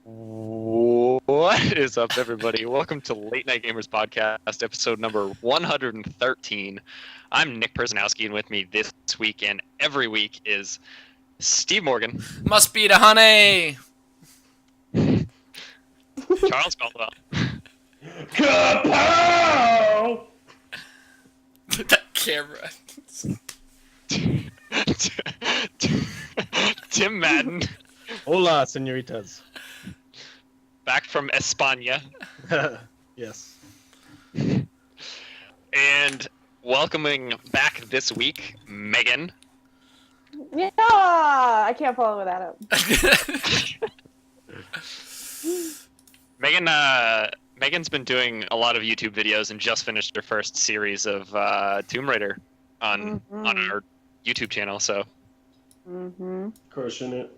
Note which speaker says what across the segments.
Speaker 1: What is up, everybody? Welcome to Late Night Gamers Podcast, episode number 113. I'm Nick Perzanowski, and with me this week and every week is Steve Morgan.
Speaker 2: Must be the honey!
Speaker 1: Charles Caldwell.
Speaker 3: Kapow!
Speaker 2: That camera.
Speaker 1: Tim Madden,
Speaker 3: Hola, senoritas.
Speaker 1: back from España.
Speaker 3: Yes.
Speaker 1: And welcoming back this week, Megan.
Speaker 4: Yeah, I can't follow that up.
Speaker 1: Megan's been doing a lot of YouTube videos and just finished her first series of Tomb Raider on our YouTube channel. So,
Speaker 3: Crushing it.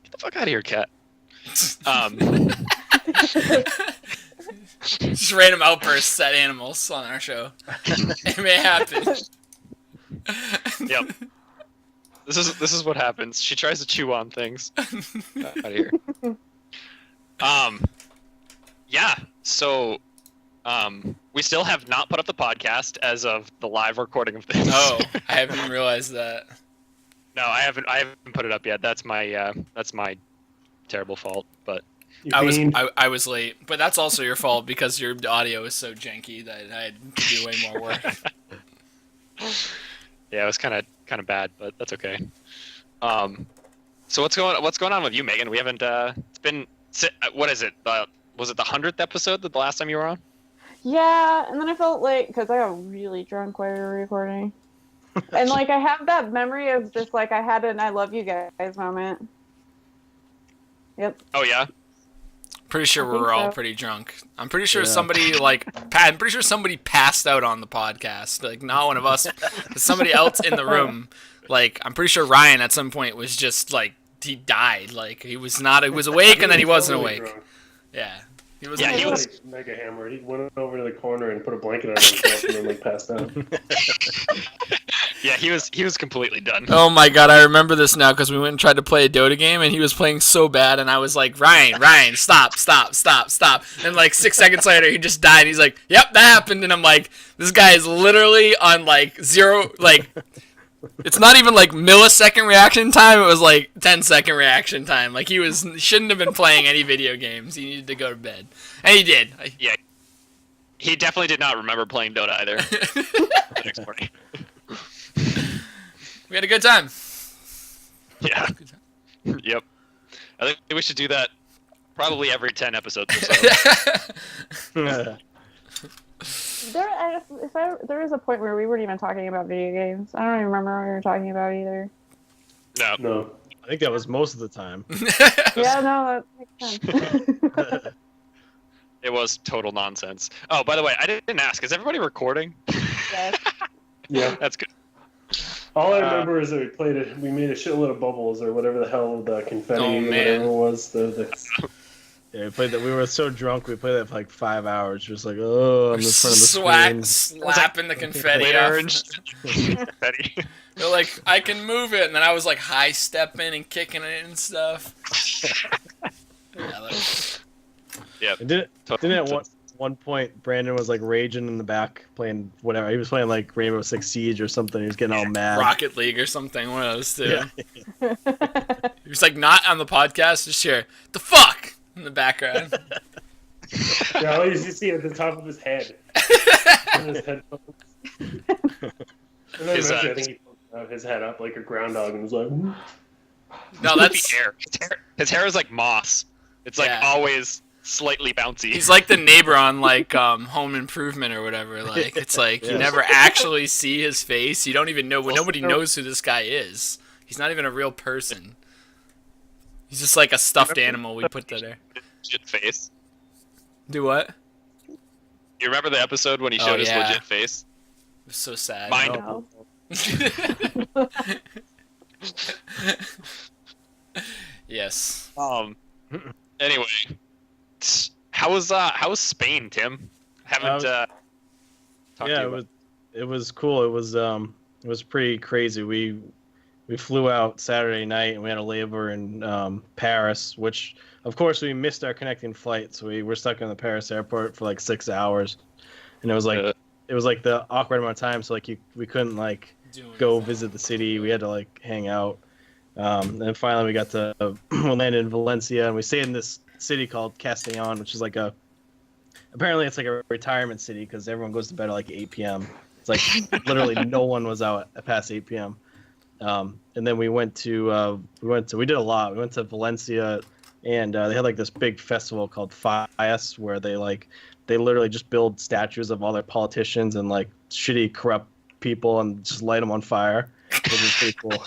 Speaker 1: get the fuck out of here, cat.
Speaker 2: Just random outbursts at animals on our show. It may happen.
Speaker 1: Yep. This is what happens. She tries to chew on things. Out of here. Yeah. So, we still have not put up the podcast as of the live recording of this.
Speaker 2: Oh, I haven't even realized that.
Speaker 1: No, I haven't put it up yet. That's my terrible fault. But
Speaker 2: I was late, but that's also your fault because your audio is so janky that I had to do way more work.
Speaker 1: yeah, it was kind of bad, but that's okay. So what's going on with you, Megan? We haven't. It's been, what is it? Was it the 100th episode that the last time you were on?
Speaker 4: Yeah, and then I felt like, because I got really drunk while we were recording. And, like, I have that memory of just, like, I had an I love you guys moment. Yep.
Speaker 1: Oh, yeah?
Speaker 2: Pretty sure
Speaker 4: I
Speaker 2: we
Speaker 4: think
Speaker 2: were all
Speaker 4: so.
Speaker 2: pretty drunk. I'm pretty sure
Speaker 3: Yeah.
Speaker 2: I'm pretty sure somebody passed out on the podcast. Like, not one of us. Somebody else in the room. Like, I'm pretty sure Ryan at some point was just, like, he died. Like, he was awake and then he wasn't awake. Yeah. He was.
Speaker 1: Yeah, he was.
Speaker 3: Like, mega hammered. He went over to the corner and put a blanket on himself and then like passed out.
Speaker 1: Yeah, he was completely done.
Speaker 2: Oh my god, I remember this now because we went and tried to play a Dota game and he was playing so bad and I was like, Ryan, stop. And like 6 seconds later, he just died. He's like, yep, that happened. And I'm like, this guy is literally on like zero, like, it's not even like millisecond reaction time. It was like 10-second reaction time. Like he shouldn't have been playing any video games. He needed to go to bed. And he did.
Speaker 1: Yeah. He definitely did not remember playing Dota either. The next morning.
Speaker 2: We had a good time.
Speaker 1: Yeah. Yep. I think we should do that probably every 10 episodes or so.
Speaker 4: There was a point where we weren't even talking about video games. I don't even remember what we were talking about either.
Speaker 1: No.
Speaker 3: No.
Speaker 5: I think that was most of the time.
Speaker 4: Yeah, no, that makes sense.
Speaker 1: It was total nonsense. Oh, by the way, I didn't ask. Is everybody recording?
Speaker 4: Yes.
Speaker 3: Yeah.
Speaker 1: That's good.
Speaker 3: All I remember is that we made a shitload of bubbles or whatever the hell the confetti
Speaker 2: Oh,
Speaker 3: or
Speaker 2: man.
Speaker 3: whatever it was.
Speaker 5: Yeah, we played that. We were so drunk. We played that for like 5 hours. Just like, oh, I'm in front of the screen.
Speaker 2: Slapping the confetti
Speaker 1: Glitter
Speaker 2: off.
Speaker 1: and confetti.
Speaker 2: They're like, I can move it, and then I was like high stepping and kicking it and stuff. Yeah,
Speaker 5: And didn't at one point Brandon was like raging in the back playing whatever. He was playing like Rainbow Six Siege or something. He was getting all mad.
Speaker 2: Rocket League or something, one of those two.
Speaker 5: Yeah.
Speaker 2: He was like not on the podcast, just here, the fuck in the background.
Speaker 3: Yeah, all you see at the top of his head. On his headphones. And then
Speaker 1: His,
Speaker 3: eventually I think he put his head up like a groundhog and was like,
Speaker 2: No, that's
Speaker 1: His hair is like moss. It's like
Speaker 2: Yeah.
Speaker 1: always slightly bouncy.
Speaker 2: he's like the neighbor on like Home Improvement or whatever. Like it's like you
Speaker 5: Yeah.
Speaker 2: never actually see his face. You don't even know. Nobody knows who this guy is. He's not even a real person. He's just like a stuffed animal we put there.
Speaker 1: Legit face.
Speaker 2: Do what?
Speaker 1: You remember the episode when he
Speaker 2: Oh,
Speaker 1: showed his
Speaker 2: yeah.
Speaker 1: legit face?
Speaker 2: It was so sad.
Speaker 1: Mine.
Speaker 4: No.
Speaker 2: Yes.
Speaker 1: Anyway, how was Spain, Tim? Haven't talked to
Speaker 5: Yeah,
Speaker 1: you about-
Speaker 5: it was cool. It was pretty crazy. We we flew out Saturday night and we had a layover in Paris, which of course we missed our connecting flight, so we were stuck in the Paris airport for like 6 hours, and it was like the awkward amount of time. So like we couldn't like go visit the city. We had to like hang out. And finally we got to we landed in Valencia, and we stayed in this city called Castellon, which is like apparently it's like a retirement city because everyone goes to bed at like 8 p.m. It's like literally no one was out past 8 p.m. And then we did a lot. We went to Valencia, and they had like this big festival called Fies, where they literally just build statues of all their politicians and like shitty corrupt people and just light them on fire, which is pretty cool.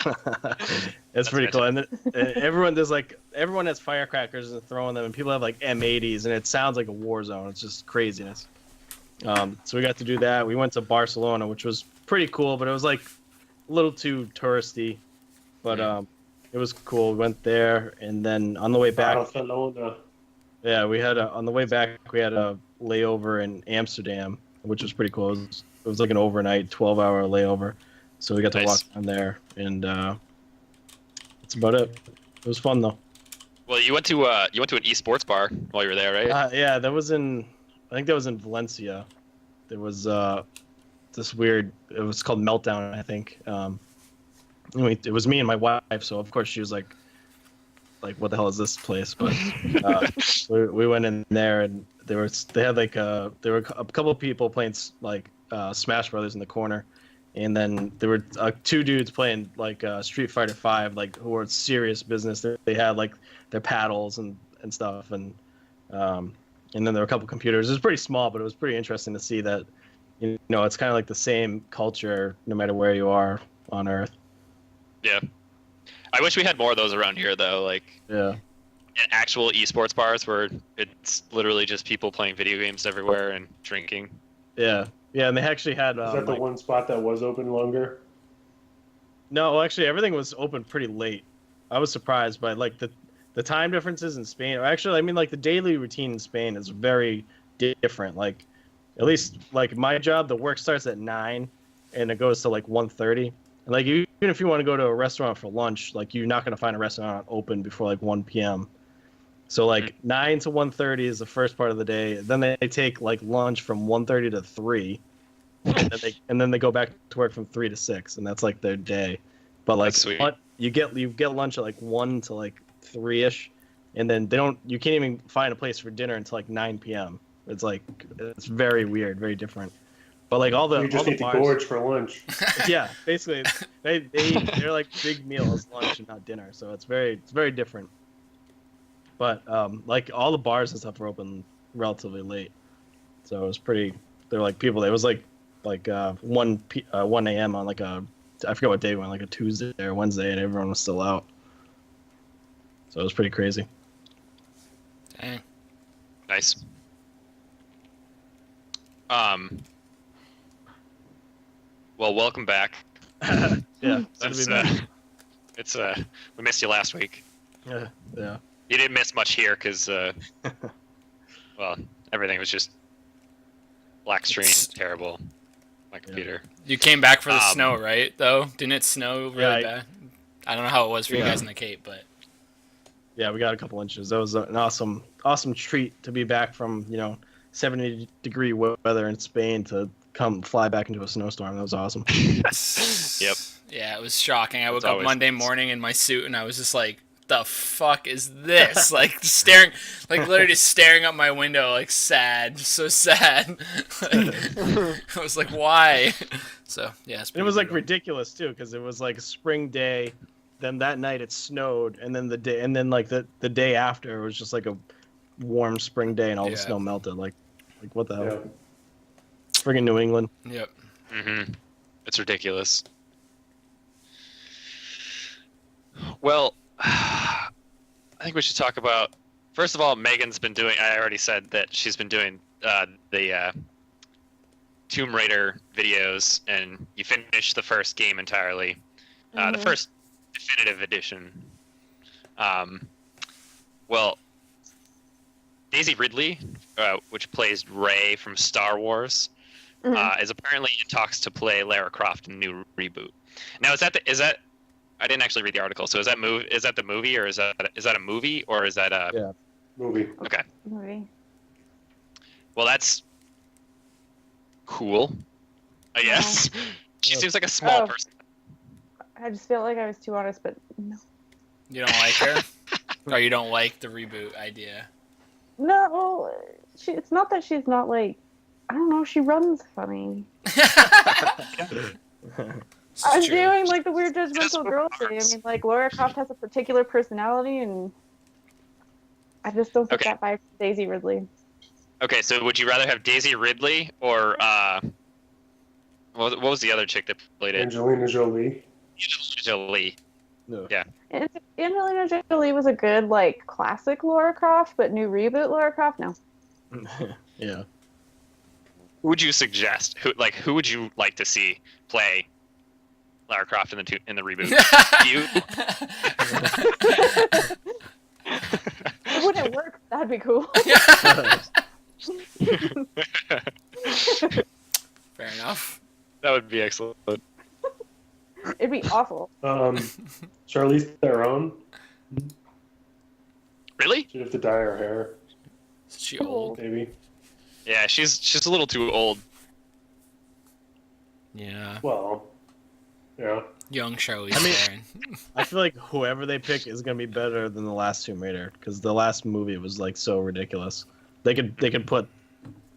Speaker 5: That's pretty cool. And everyone has firecrackers and throwing them, and people have like M80s, and it sounds like a war zone. It's just craziness. So we got to do that. We went to Barcelona, which was pretty cool, but it was like a little too touristy. But it was cool. We went there, and then on the way back,
Speaker 3: Barcelona.
Speaker 5: yeah, on the way back we had a layover in Amsterdam, which was pretty cool. It was like an overnight 12-hour layover, so we got to walk down there, and that's about it. It was fun though.
Speaker 1: Well, you went to an esports bar while you were there, right?
Speaker 5: Yeah, I think that was in Valencia. There was this weird. It was called Meltdown, I think. Anyway, it was me and my wife, so of course she was like, what the hell is this place? But we went in there, and they were a couple of people playing like Smash Brothers in the corner, and then there were two dudes playing like Street Fighter 5, like who were serious business. They had like their paddles and stuff, and then there were a couple computers. It was pretty small, but it was pretty interesting to see that, you know, it's kind of like the same culture no matter where you are on Earth.
Speaker 1: Yeah. I wish we had more of those around here, though. Like,
Speaker 5: Yeah.
Speaker 1: actual esports bars where it's literally just people playing video games everywhere and drinking.
Speaker 5: Yeah, and they actually had.
Speaker 3: Is that the one spot that was open longer?
Speaker 5: No, actually, everything was open pretty late. I was surprised by like the time differences in Spain. Actually, I mean, like the daily routine in Spain is very different. Like, at least like my job, the work starts at 9, and it goes to like 1:30. And like even if you want to go to a restaurant for lunch, like you're not gonna find a restaurant open before like 1 p.m. So like 9 to 1:30 is the first part of the day. Then they take like lunch from 1:30 to 3, and then they go back to work from 3 to 6, and that's like their day. But like you get lunch at like 1 to like 3ish, and then you can't even find a place for dinner until like 9 p.m. It's very weird, very different. But like all the bars,
Speaker 3: gorge for lunch.
Speaker 5: Yeah, basically they're like big meals, lunch and not dinner. So it's very different. But like all the bars and stuff were open relatively late, so it was pretty. They're like people. It was like 1 a.m. on like I forget what day we went, like a Tuesday or Wednesday, and everyone was still out. So it was pretty crazy.
Speaker 2: Dang.
Speaker 1: Nice. Well, welcome back.
Speaker 5: Yeah,
Speaker 1: it's we missed you last week.
Speaker 5: Yeah.
Speaker 1: You didn't miss much here because, well, everything was just black screen, terrible. My computer.
Speaker 2: You came back for the snow, right? Though didn't it snow really bad? I don't know how it was for you guys in the Cape, but
Speaker 5: yeah, we got a couple inches. That was an awesome treat to be back from 70-degree weather in Spain to come fly back into a snowstorm. That was awesome.
Speaker 1: Yep.
Speaker 2: Yeah, it was shocking. I woke up Monday morning in my suit, and I was just like, the fuck is this? Like literally just staring out my window, like sad, just so sad. I was like, why? So yeah,
Speaker 5: it was like ridiculous too, because it was like a spring day, then that night it snowed, and then the day after it was just like a warm spring day, and all the snow melted. Like what the hell? Yeah. Friggin' New England.
Speaker 2: Yep.
Speaker 1: Mm-hmm. It's ridiculous. Well, I think we should talk about. First of all, Megan's been doing. I already said that she's been doing the Tomb Raider videos, and you finished the first game entirely, the first definitive edition. Well, Daisy Ridley, which plays Rey from Star Wars, is apparently in talks to play Lara Croft in the new reboot. Now, is that I didn't actually read the article. So is that the movie, or is that a movie, or is that a
Speaker 5: Yeah.
Speaker 3: Movie.
Speaker 1: Okay.
Speaker 4: Movie.
Speaker 1: Well, that's cool. I guess. She seems like a small
Speaker 4: Oh.
Speaker 1: person.
Speaker 4: I just felt like I was too honest, but no.
Speaker 2: You don't like her? Or you don't like the reboot idea?
Speaker 4: No, it's not that she's not like, I don't know, she runs funny.
Speaker 2: It's
Speaker 4: I'm
Speaker 2: true.
Speaker 4: doing like the weird judgmental
Speaker 1: Just
Speaker 4: girl thing. I
Speaker 1: remarks.
Speaker 4: mean, like Laura Croft has a particular personality, and I just don't get
Speaker 1: Okay.
Speaker 4: that vibe from Daisy Ridley.
Speaker 1: Okay, so would you rather have Daisy Ridley or what was the other chick that played it?
Speaker 3: Angelina Jolie.
Speaker 1: Angelina Jolie.
Speaker 5: No.
Speaker 1: Yeah.
Speaker 4: And Angelina Jolie was a good like classic Laura Croft, but new reboot Laura Croft, no.
Speaker 5: Yeah.
Speaker 1: Who would you suggest? Who would you like to see play Lara Croft in the reboot? You?
Speaker 4: It wouldn't work. That'd be cool.
Speaker 2: Fair enough.
Speaker 1: That would be excellent.
Speaker 4: It'd be awful.
Speaker 3: Charlize Theron.
Speaker 1: Really?
Speaker 3: She'd have to dye her hair,
Speaker 2: Is she old?
Speaker 3: maybe.
Speaker 1: Yeah, she's a little too old.
Speaker 2: Yeah.
Speaker 3: Well, yeah.
Speaker 2: Young Charlize
Speaker 5: I mean-
Speaker 2: Theron.
Speaker 5: I feel like whoever they pick is gonna be better than the last Tomb Raider because the last movie was like so ridiculous. They could put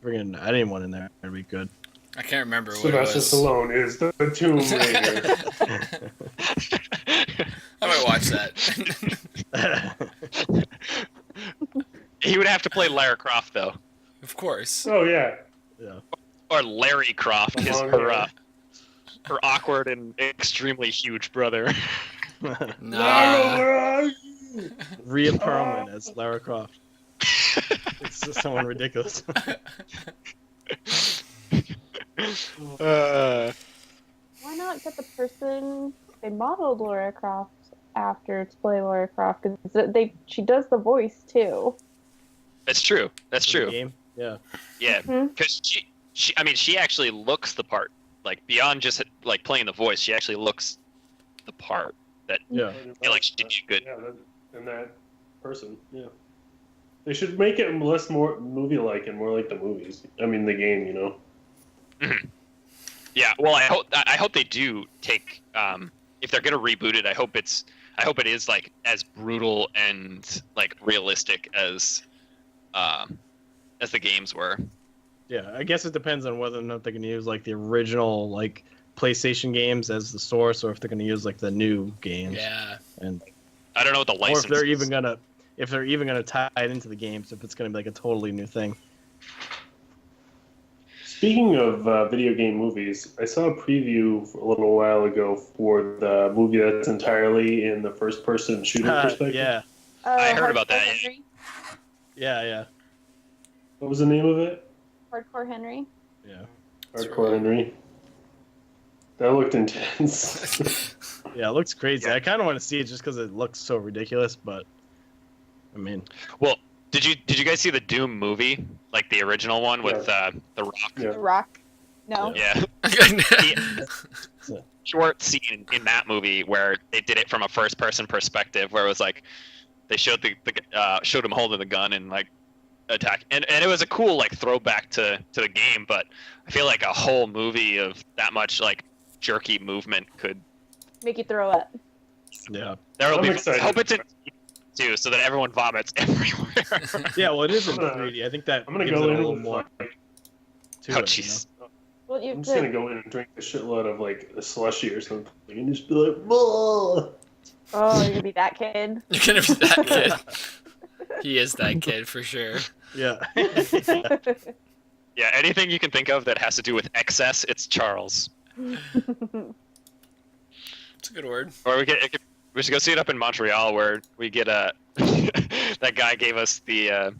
Speaker 5: friggin' anyone in there. It'd be good.
Speaker 2: I can't remember what it
Speaker 3: Sylvester
Speaker 2: was.
Speaker 3: Stallone is the Tomb Raider.
Speaker 2: I might watch that.
Speaker 1: He would have to play Lara Croft though,
Speaker 2: Of course.
Speaker 3: Oh yeah.
Speaker 5: Yeah.
Speaker 1: or Larry Croft is
Speaker 3: Oh,
Speaker 1: her
Speaker 3: yeah.
Speaker 1: her awkward and extremely huge brother.
Speaker 2: Nah.
Speaker 5: Rhea Perlman as Lara Croft. It's just someone ridiculous.
Speaker 1: Uh,
Speaker 4: Why not get the person they modeled Laura Croft after to play Laura Croft? Because she does the voice too.
Speaker 1: that's true. That's
Speaker 5: For the
Speaker 1: true.
Speaker 5: Game. Yeah.
Speaker 1: Yeah,
Speaker 4: Mhm.
Speaker 1: because she actually looks the part. Like beyond just like playing the voice, she actually looks the part.
Speaker 5: Yeah.
Speaker 1: I feel like she did good.
Speaker 3: Yeah, and that person. Yeah. They should make it less more movie-like and more like the movies. I mean, the game. You know.
Speaker 1: Yeah, well, I hope they do take if they're gonna reboot it. I hope it is like as brutal and like realistic as the games were.
Speaker 5: Yeah. I guess it depends on whether or not they're gonna use like the original like PlayStation games as the source, or if they're gonna use like the new games.
Speaker 2: Yeah.
Speaker 5: And
Speaker 1: I don't know what the
Speaker 5: or
Speaker 1: license.
Speaker 5: if they're
Speaker 1: is.
Speaker 5: even gonna tie it into the games, if it's gonna be like a totally new thing.
Speaker 3: Speaking of video game movies, I saw a preview a little while ago for the movie that's entirely in the first-person shooter perspective.
Speaker 5: Yeah.
Speaker 1: I heard about
Speaker 4: Hardcore
Speaker 1: that, yeah.
Speaker 4: Henry?
Speaker 5: Yeah.
Speaker 3: What was the name of it?
Speaker 4: Hardcore Henry.
Speaker 5: Yeah.
Speaker 3: Hardcore Henry. That looked intense.
Speaker 5: Yeah, it looks crazy.
Speaker 1: Yeah.
Speaker 5: I kind of want to see it just because it looks so ridiculous, but I mean,
Speaker 1: Well, did you guys see the Doom movie, like the original one with The Rock?
Speaker 3: Yeah.
Speaker 4: The Rock. No.
Speaker 1: Yeah. Short scene in that movie where they did it from a first-person perspective, where it was like they showed showed him holding the gun and like attack, and it was a cool like throwback to the game. But I feel like a whole movie of that much like jerky movement could.
Speaker 4: Make you throw up.
Speaker 5: yeah.
Speaker 1: There will
Speaker 3: I'm
Speaker 1: be.
Speaker 3: excited.
Speaker 1: I hope it's in too, so that everyone vomits everywhere.
Speaker 5: Yeah, well, it is in
Speaker 3: I'm gonna-
Speaker 5: 3D. I think that
Speaker 3: I'm gonna
Speaker 5: gives
Speaker 3: go
Speaker 5: it a
Speaker 3: in
Speaker 5: little
Speaker 3: with
Speaker 5: more
Speaker 3: like,
Speaker 5: to
Speaker 1: Oh
Speaker 5: it.
Speaker 1: jeez.
Speaker 4: Well, you
Speaker 3: I'm just gonna
Speaker 4: could.
Speaker 3: go in and drink a shitload of like a slushy or something, and just be like, "Whoa!"
Speaker 4: Oh, you're gonna be that kid.
Speaker 2: You're gonna be that kid. He is that kid for sure.
Speaker 5: Yeah.
Speaker 1: Yeah, anything you can think of that has to do with excess, it's Charles.
Speaker 2: It's a good word.
Speaker 1: Or we should go see it up in Montreal where we get a that guy gave us the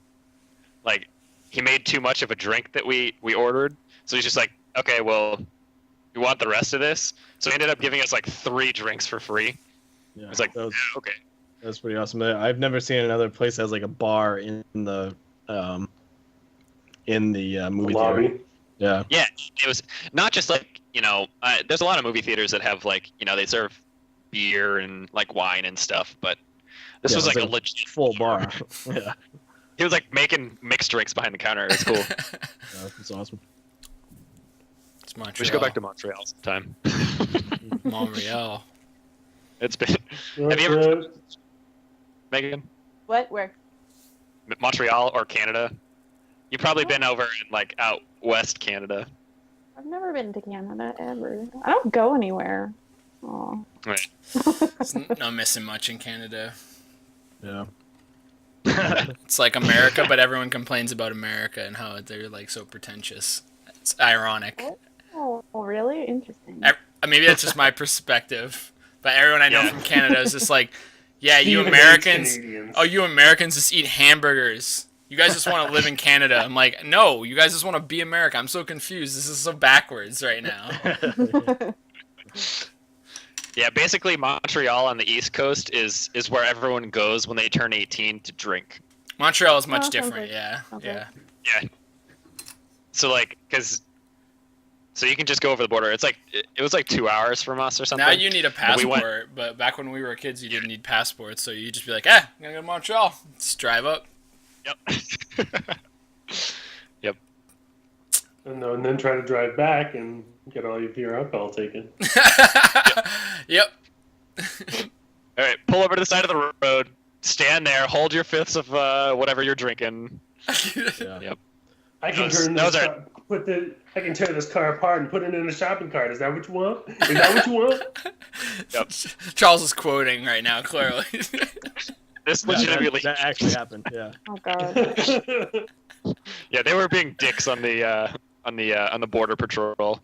Speaker 1: like he made too much of a drink that we ordered, so he's just like, okay, well, you want the rest of this? So he ended up giving us like 3 drinks for free.
Speaker 5: Yeah,
Speaker 1: It's like,
Speaker 5: that was,
Speaker 1: okay,
Speaker 5: that's pretty awesome. I've never seen another place that has like a bar in the movie
Speaker 3: Lobby.
Speaker 5: theater. Yeah.
Speaker 1: yeah, it was not just like there's a lot of movie theaters that have like they serve beer and like wine and stuff, but this
Speaker 5: Yeah,
Speaker 1: was
Speaker 5: it was
Speaker 1: like a
Speaker 5: like
Speaker 1: legit
Speaker 5: full bar. Yeah,
Speaker 1: He was like making mixed drinks behind the counter. It was cool.
Speaker 5: that's awesome.
Speaker 2: It's Montreal.
Speaker 1: We should go back to Montreal sometime.
Speaker 2: Montreal.
Speaker 1: It's been. Have you ever, Megan?
Speaker 4: What? Where?
Speaker 1: Montreal or Canada? You've probably been over in like out west Canada.
Speaker 4: I've never been to Canada ever. I don't go anywhere. Oh.
Speaker 1: Right.
Speaker 2: It's not missing much in Canada.
Speaker 5: Yeah.
Speaker 2: It's like America, but everyone complains about America and how they're like so pretentious. It's ironic.
Speaker 4: Oh, really? Interesting.
Speaker 2: Maybe that's just my perspective, but everyone I know
Speaker 1: Yeah.
Speaker 2: from Canada is just like, yeah, you
Speaker 3: Even
Speaker 2: Americans.
Speaker 3: Canadians.
Speaker 2: Oh, you Americans just eat hamburgers. You guys just want to live in Canada. I'm like, no, you guys just want to be America. I'm so confused. This is so backwards right now.
Speaker 1: Yeah, basically Montreal on the East Coast is where everyone goes when they turn 18 to drink.
Speaker 2: Montreal is much
Speaker 4: sounds
Speaker 2: different.
Speaker 4: like-
Speaker 2: Yeah,
Speaker 4: sounds
Speaker 2: yeah.
Speaker 1: Yeah. So like, so you can just go over the border. It's like it was like 2 hours from us or something.
Speaker 2: Now you need a
Speaker 1: we
Speaker 2: passport,
Speaker 1: went-
Speaker 2: but back when we were kids, you didn't need passports, so you just be like, I'm gonna go to Montreal. Just drive up.
Speaker 1: Yep.
Speaker 3: And then try to drive back and get all your alcohol taken.
Speaker 2: Yep.
Speaker 1: All right, pull over to the side of the road. Stand there. Hold your fifths of whatever you're drinking.
Speaker 5: Yeah.
Speaker 1: Yep.
Speaker 3: I can
Speaker 1: Those-
Speaker 3: turn
Speaker 1: those
Speaker 3: this
Speaker 1: are-
Speaker 3: car, I can tear this car apart and put it in a shopping cart. Is that what you want? Is that what you want?
Speaker 1: Yep.
Speaker 2: Charles is quoting right now, clearly.
Speaker 1: This
Speaker 5: Yeah,
Speaker 1: legitimately.
Speaker 5: that actually happened. Yeah.
Speaker 4: Oh god.
Speaker 1: Yeah, they were being dicks on the border patrol.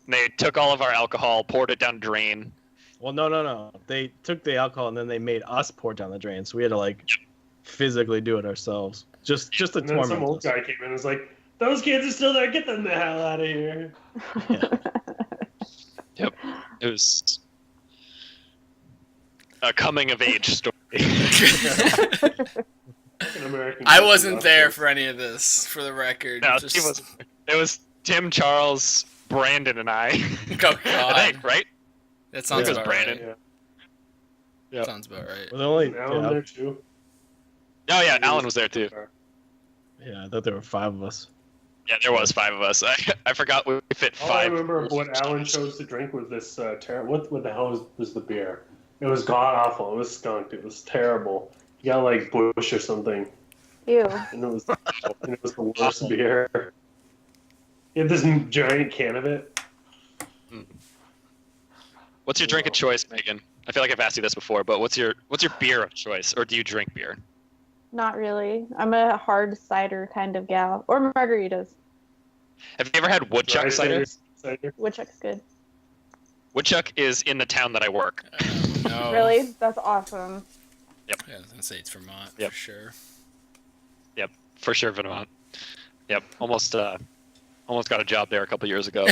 Speaker 1: And they took all of our alcohol, poured it down the drain.
Speaker 5: Well, no. They took the alcohol and then they made us pour it down the drain, so we had to like physically do it ourselves. Just to
Speaker 3: And then some
Speaker 5: torment
Speaker 3: old
Speaker 5: us.
Speaker 3: guy came in and was like, "Those kids are still there. Get them the hell out of here."
Speaker 1: It was a coming of age story.
Speaker 3: Fucking American
Speaker 2: I
Speaker 3: culture
Speaker 2: wasn't there
Speaker 3: lost
Speaker 2: for any of this, for the record.
Speaker 1: No,
Speaker 2: Just-
Speaker 1: it was Tim, Charles, Brandon, and I.
Speaker 2: Oh,
Speaker 1: I
Speaker 2: God.
Speaker 1: think, right?
Speaker 2: That sounds
Speaker 1: It was
Speaker 2: about
Speaker 1: Brandon.
Speaker 2: right.
Speaker 3: Yeah.
Speaker 1: Yep.
Speaker 2: Sounds about right.
Speaker 5: Well, the only
Speaker 3: And Alan
Speaker 5: yeah,
Speaker 3: there too.
Speaker 1: Oh yeah, Alan was there too.
Speaker 5: yeah, I thought there were 5 of us.
Speaker 1: Yeah, there was 5 of us. I forgot we fit
Speaker 3: All I
Speaker 1: 5.
Speaker 3: remember of what Alan chose to drink was this what the hell was the beer? It was god awful. It was skunked. It was terrible. You got like Bush or something,
Speaker 4: Ew.
Speaker 3: and it was the worst beer. You had this giant can of it.
Speaker 1: What's your drink of choice, Megan? I feel like I've asked you this before, but what's your beer of choice, or do you drink beer?
Speaker 4: Not really. I'm a hard cider kind of gal. Or margaritas.
Speaker 1: Have you ever had Woodchuck
Speaker 3: Dry
Speaker 1: cider?
Speaker 3: cider.
Speaker 4: Woodchuck's good.
Speaker 1: Woodchuck is in the town that I work.
Speaker 2: No.
Speaker 4: Really? That's awesome.
Speaker 2: Yeah, I was gonna say it's Vermont
Speaker 1: Yep.
Speaker 2: for sure.
Speaker 1: Yep, for sure, Vermont. Yep, almost got a job there a couple years ago.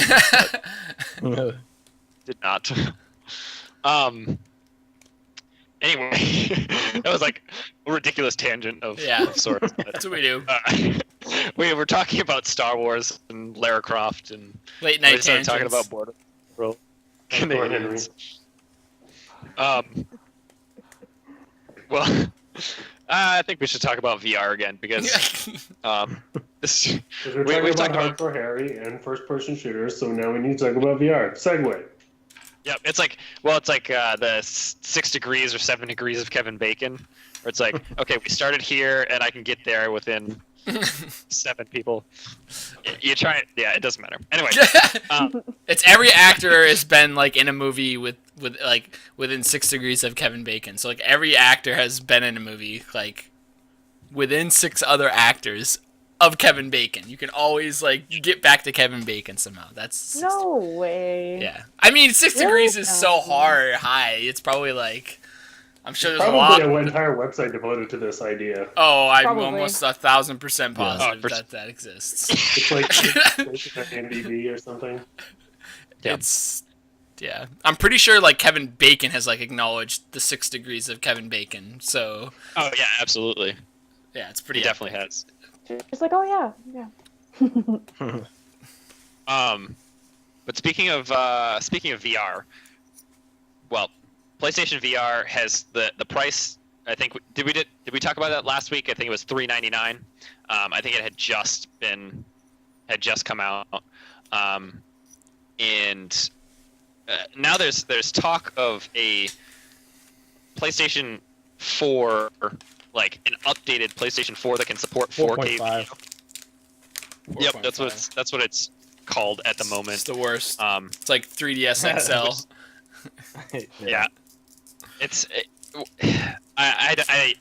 Speaker 1: Did not. Anyway, that was like a ridiculous tangent of
Speaker 2: Yeah.
Speaker 1: sorts. but,
Speaker 2: That's what we do.
Speaker 1: we were talking about Star Wars and Lara Croft, and
Speaker 2: Late
Speaker 1: we
Speaker 2: night
Speaker 1: started
Speaker 2: tangents.
Speaker 1: talking about border patrol. Canadians. Well, I think we should talk about VR again because this.
Speaker 3: Because we're
Speaker 1: We-
Speaker 3: talking
Speaker 1: we've
Speaker 3: about
Speaker 1: talked about-
Speaker 3: hardcore Harry and first-person shooters, so now we need to talk about VR. Segway.
Speaker 1: Yep, it's like the 6 degrees or 7 degrees of Kevin Bacon, where it's like, okay, we started here and I can get there within 7 people. You try it, yeah, it doesn't matter. Anyway,
Speaker 2: It's every actor has been like in a movie with like within 6 degrees of Kevin Bacon. So like every actor has been in a movie like within 6 other actors of Kevin Bacon. You can always like get back to Kevin Bacon somehow. That's
Speaker 4: No way.
Speaker 2: Yeah. I mean 6
Speaker 4: Really?
Speaker 2: degrees is so
Speaker 4: No.
Speaker 2: high. It's probably like I'm sure there's a lot.
Speaker 3: Probably an entire website devoted to this idea.
Speaker 2: Oh, I'm
Speaker 4: Probably.
Speaker 2: almost 1,000% positive
Speaker 1: Oh,
Speaker 2: that exists.
Speaker 3: It's like MDB or something.
Speaker 1: Yep.
Speaker 2: It's yeah. I'm pretty sure like Kevin Bacon has like acknowledged the 6 degrees of Kevin Bacon. So
Speaker 1: oh yeah, absolutely.
Speaker 2: yeah, it's
Speaker 1: He
Speaker 2: pretty
Speaker 1: definitely has.
Speaker 4: Just like, oh yeah.
Speaker 1: But speaking of VR, well, PlayStation VR has the price. I think did we talk about that last week? I think it was $399. I think it had just come out, and now there's talk of a PlayStation 4, like an updated PlayStation 4 that can support 4K.
Speaker 5: 4.5.
Speaker 1: Yep, that's what it's called at the moment.
Speaker 2: It's the worst. It's like 3DS XL.
Speaker 1: Yeah, I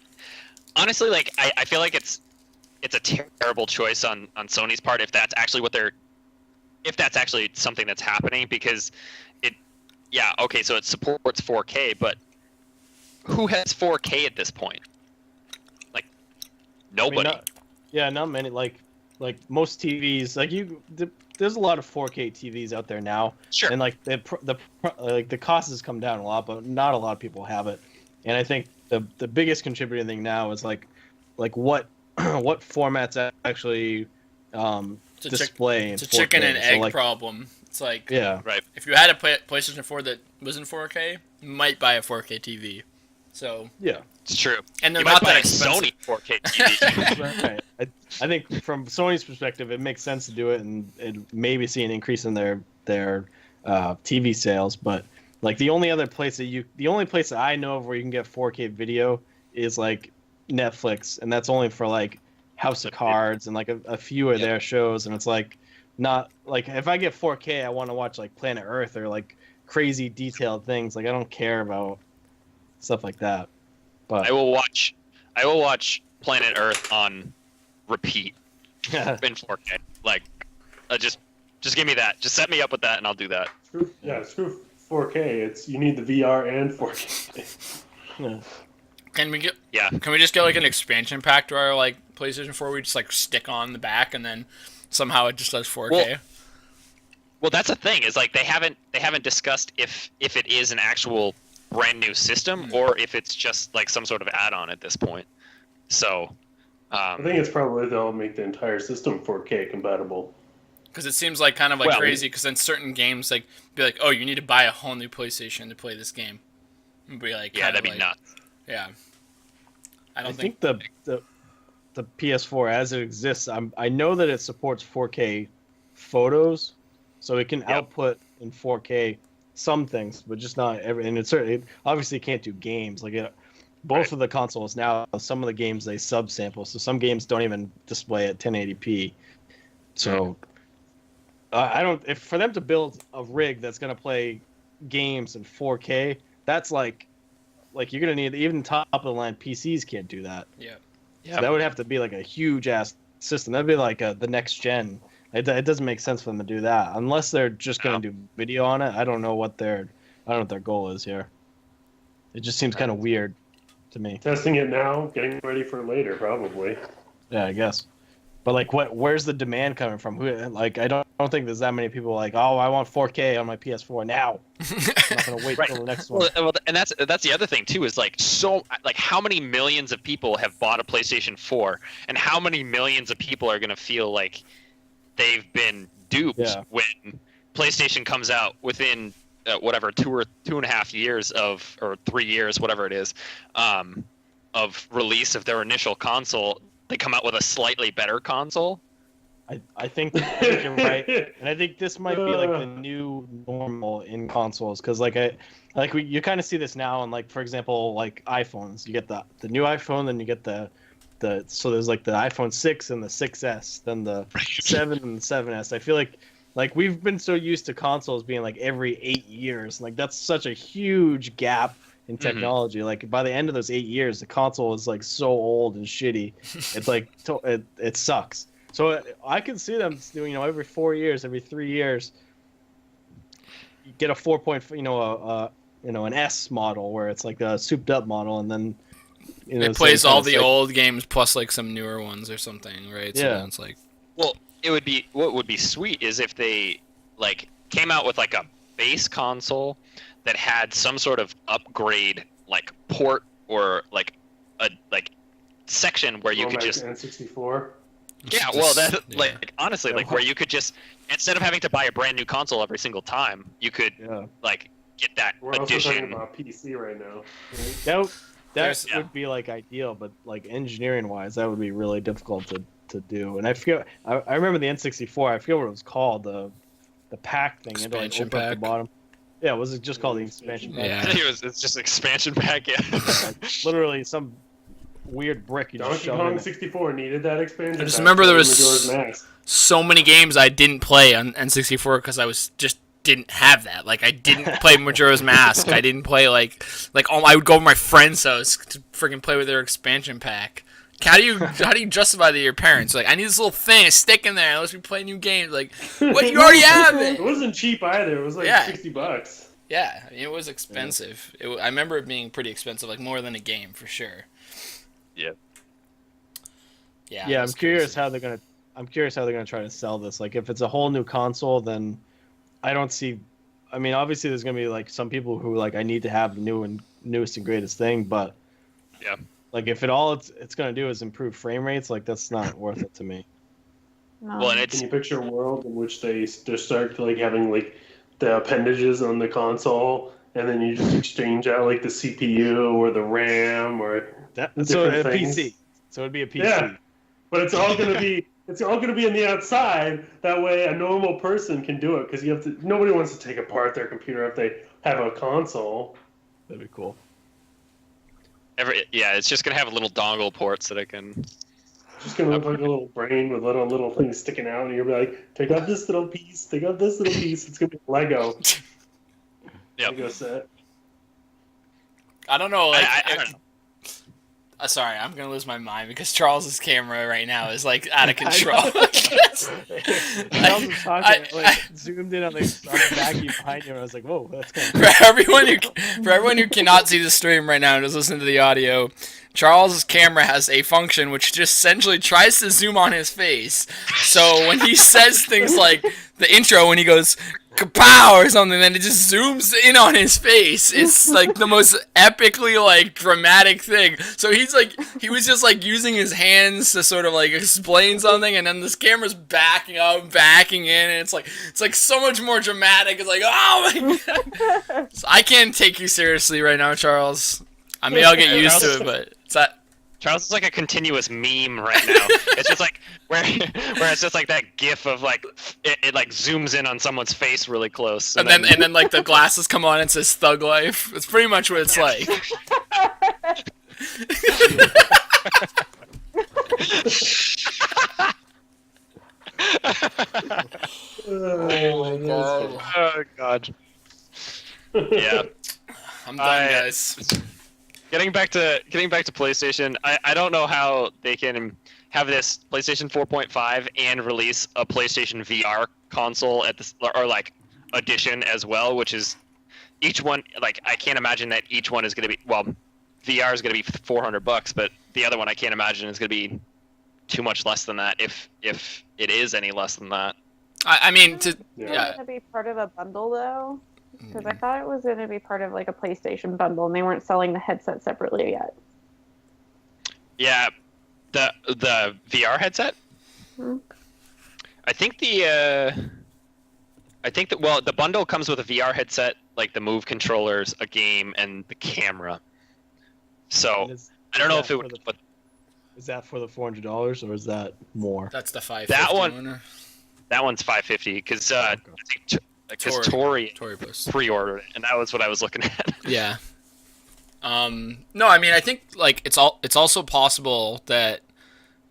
Speaker 1: honestly, like, I feel like it's a terrible choice on Sony's part if that's actually something that's happening, because so it supports 4K, but who has 4K at this point? Like, nobody.
Speaker 5: Not many. Like most TVs, there's a lot of 4K TVs out there now.
Speaker 1: Sure.
Speaker 5: And like the cost has come down a lot, but not a lot of people have it. And I think the biggest contributing thing now is like what formats actually display in 4K.
Speaker 2: It's a chicken and egg problem. It's like,
Speaker 1: right.
Speaker 2: If you had a PlayStation 4 that wasn't 4K, you might buy a 4K TV. So
Speaker 5: yeah,
Speaker 1: it's true.
Speaker 2: And they're
Speaker 1: you
Speaker 2: not
Speaker 1: might buy
Speaker 2: that
Speaker 1: a
Speaker 2: expensive.
Speaker 1: Sony 4K TV.
Speaker 5: right. I think from Sony's perspective, it makes sense to do it and maybe see an increase in their TV sales. But like the only place that I know of where you can get 4K video is like Netflix, and that's only for like House of Cards and like a few of their shows. And it's like not like if I get 4K, I want to watch like Planet Earth or like crazy detailed things. Like I don't care about stuff like that. But
Speaker 1: I will watch Planet Earth on repeat in 4K. Like, just give me that. Just set me up with that, and I'll do that.
Speaker 3: Screw 4K. You need the VR and 4K.
Speaker 2: Can we just get like an expansion pack to our like PlayStation 4? We just like stick on the back, and then somehow it just does 4K.
Speaker 1: Well, that's the thing, is like they haven't discussed if it is an actual brand new system or if it's just like some sort of add-on at this point. So
Speaker 3: I think it's probably they'll make the entire system 4K compatible.
Speaker 2: Because it seems like kind of like crazy. Because then certain games like be like, oh, you need to buy a whole new PlayStation to play this game. And be like,
Speaker 1: yeah, that'd be nuts.
Speaker 2: Yeah.
Speaker 5: I think the PS4 as it exists, I know that it supports 4K photos, so it can output in 4K some things, but just not every. And it obviously can't do games like it. Both of the consoles now, some of the games they subsample, so some games don't even display at 1080p. So I don't. If for them to build a rig that's gonna play games in 4K, that's like you're gonna need even top of the line PCs can't do that.
Speaker 2: Yeah.
Speaker 5: So that would have to be like a huge ass system. That'd be like the next gen. It doesn't make sense for them to do that unless they're just gonna do video on it. I don't know what their goal is here. It just seems kind of weird to me.
Speaker 3: Testing it now, getting ready for later, probably.
Speaker 5: Yeah, I guess. But like, where's the demand coming from? Like, I don't think there's that many people like, oh, I want 4K on my PS4 now. I'm not gonna wait till the next one.
Speaker 1: Well, and that's the other thing too, is like how many millions of people have bought a PlayStation 4, and how many millions of people are gonna feel like they've been duped when PlayStation comes out within whatever 2.5 years or 3 years, whatever it is, of release of their initial console. They come out with a slightly better console.
Speaker 5: I think you're right, and I think this might be like the new normal in consoles, because you kind of see this now, and like for example, like iPhones, you get the new iPhone, then you get the so there's like the iPhone 6 and the 6S, then the 7 and the 7S. I feel like we've been so used to consoles being like every 8 years, like that's such a huge gap in technology. Mm-hmm. Like by the end of those 8 years, the console is like so old and shitty. It's like it sucks. So I can see them doing, every 4 years, every 3 years, you get a 4.5, an S model where it's like a souped up model, and then
Speaker 2: it plays all the old games plus like some newer ones or something, right? So then it's like,
Speaker 1: well, what would be sweet is if they like came out with like a base console that had some sort of upgrade, like port or like a section where you could just
Speaker 3: N64.
Speaker 1: Yeah, well, like honestly, like where you could just, instead of having to buy a brand new console every single time, you could like get that
Speaker 3: We're also talking
Speaker 1: addition.
Speaker 3: about PC right now. Right?
Speaker 5: That
Speaker 2: There's-
Speaker 5: would be like ideal, but like engineering wise, that would be really difficult to do. And I feel I remember the N64. I forget what it was called. The pack thing. And like
Speaker 2: Expansion
Speaker 5: open up
Speaker 2: pack.
Speaker 5: the bottom. Yeah, was it just called the expansion pack?
Speaker 2: Yeah.
Speaker 1: I think it's just expansion pack. Yeah.
Speaker 5: Like, literally some weird brick you just
Speaker 3: Donkey
Speaker 5: shove
Speaker 3: Kong
Speaker 5: in.
Speaker 3: 64 needed that expansion.
Speaker 2: I just
Speaker 3: pack
Speaker 2: remember there
Speaker 3: for
Speaker 2: was-
Speaker 3: Majora's Mask.
Speaker 2: So many games I didn't play on N64 because I was just didn't have that. Like I didn't play Majora's Mask. I didn't play like I would go over my friend's house to freaking play with their expansion pack. How do you justify that to your parents? Like I need this little thing to stick in there unless we play new games. Like what, you already have
Speaker 3: It
Speaker 2: it.
Speaker 3: wasn't cheap either. It was like
Speaker 2: Yeah.
Speaker 3: $60.
Speaker 2: Yeah, I mean, it was expensive. I remember it being pretty expensive, like more than a game for sure.
Speaker 1: Yeah.
Speaker 2: Yeah.
Speaker 5: Yeah,
Speaker 2: it
Speaker 5: I'm
Speaker 2: was
Speaker 5: curious
Speaker 2: crazy.
Speaker 5: how they're gonna try to sell this. Like if it's a whole new console, then I don't see. I mean, obviously there's gonna be like some people who like I need to have the newest and greatest thing, but
Speaker 1: Yeah.
Speaker 5: like if it's gonna do is improve frame rates, like that's not worth it to me.
Speaker 4: No.
Speaker 1: Well, and
Speaker 3: Can
Speaker 1: it's
Speaker 3: you picture a world in which they just start like having like the appendages on the console, and then you just exchange out like the CPU or the RAM or
Speaker 5: So a
Speaker 3: different things?
Speaker 5: PC. So it'd be a PC.
Speaker 3: Yeah. But it's all gonna be on the outside. That way, a normal person can do it because nobody wants to take apart their computer if they have a console.
Speaker 5: That'd be cool.
Speaker 1: it's just gonna have little dongle ports that I can.
Speaker 3: It's just gonna look like a little brain with little things sticking out, and you'll be like, take out this little piece, take out this little piece. It's gonna be Lego.
Speaker 1: Yep.
Speaker 3: Lego set.
Speaker 2: I don't know. Like,
Speaker 1: I don't know.
Speaker 2: Sorry, I'm gonna lose my mind because Charles's camera right now is like out of control.
Speaker 5: Charles was talking,
Speaker 2: I-
Speaker 5: zoomed in on the vacuum behind you, and I was like, "Whoa, that's kind of."
Speaker 2: for everyone who cannot see the stream right now and is listening to the audio, Charles's camera has a function which just essentially tries to zoom on his face. So when he says things like the intro, when he goes kapow or something, then it just zooms in on his face. It's like the most epically like dramatic thing. So he was just like using his hands to sort of like explain something, and then this camera's backing up, backing in, and it's like so much more dramatic. It's like, oh my god. So I can't take you seriously right now, Charles. I mean, I'll get used to it, but it's that.
Speaker 1: Charles is like a continuous meme right now. It's just like where it's just like that GIF of like it like zooms in on someone's face really close,
Speaker 2: And then like the glasses come on and it says Thug Life. It's pretty much what it's like.
Speaker 3: Oh my god.
Speaker 1: Oh god. Yeah.
Speaker 2: I'm done, guys.
Speaker 1: Getting back to PlayStation, I don't know how they can have this PlayStation 4.5 and release a PlayStation VR console at this or like edition as well, which is each one like I can't imagine that each one is going to be VR is going to be $400, but the other one I can't imagine is going to be too much less than that if it is any less than that.
Speaker 2: I mean,
Speaker 4: Is it
Speaker 2: yeah.
Speaker 4: gonna be part of a bundle though? Because I thought it was gonna be part of like a PlayStation bundle, and they weren't selling the headset separately yet.
Speaker 1: Yeah, the VR headset.
Speaker 4: Hmm.
Speaker 1: I think the bundle comes with a VR headset, like the Move controllers, a game, and the camera. So I don't know if it would. But
Speaker 5: Is that for the $400 or is that more?
Speaker 2: That's the 550
Speaker 1: That one-
Speaker 2: or-
Speaker 1: that one's $550 because
Speaker 2: Tori
Speaker 1: Tori
Speaker 2: Puss.
Speaker 1: pre-ordered it, and that was what I was looking at.
Speaker 2: Yeah. No, I mean, I think like it's also possible that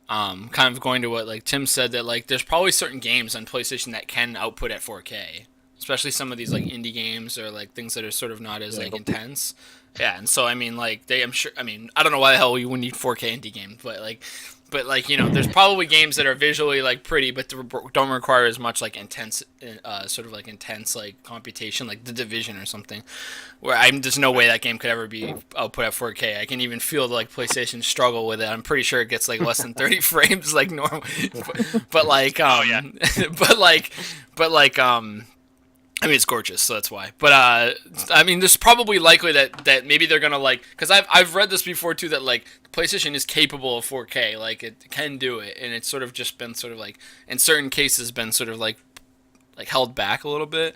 Speaker 2: kind of going to what like Tim said, that like there's probably certain games on PlayStation that can output at 4K, especially some of these like indie games or like things that are sort of not as like intense. Yeah, and so I mean like I'm sure, I mean, I don't know why the hell you would need 4K indie games, but like you know, there's probably games that are visually like pretty but don't require as much like intense sort of like intense like computation, like The Division or something, where there's no way that game could ever be output at 4K. I can even feel like PlayStation struggle with it. I'm pretty sure it gets like less than 30 frames like normal, but like
Speaker 1: Oh, yeah.
Speaker 2: but like I mean, it's gorgeous, so that's why. But I mean, there's probably likely that maybe they're gonna like, because I've read this before too, that like PlayStation is capable of 4K, like it can do it, and it's sort of just been sort of like in certain cases been sort of like held back a little bit.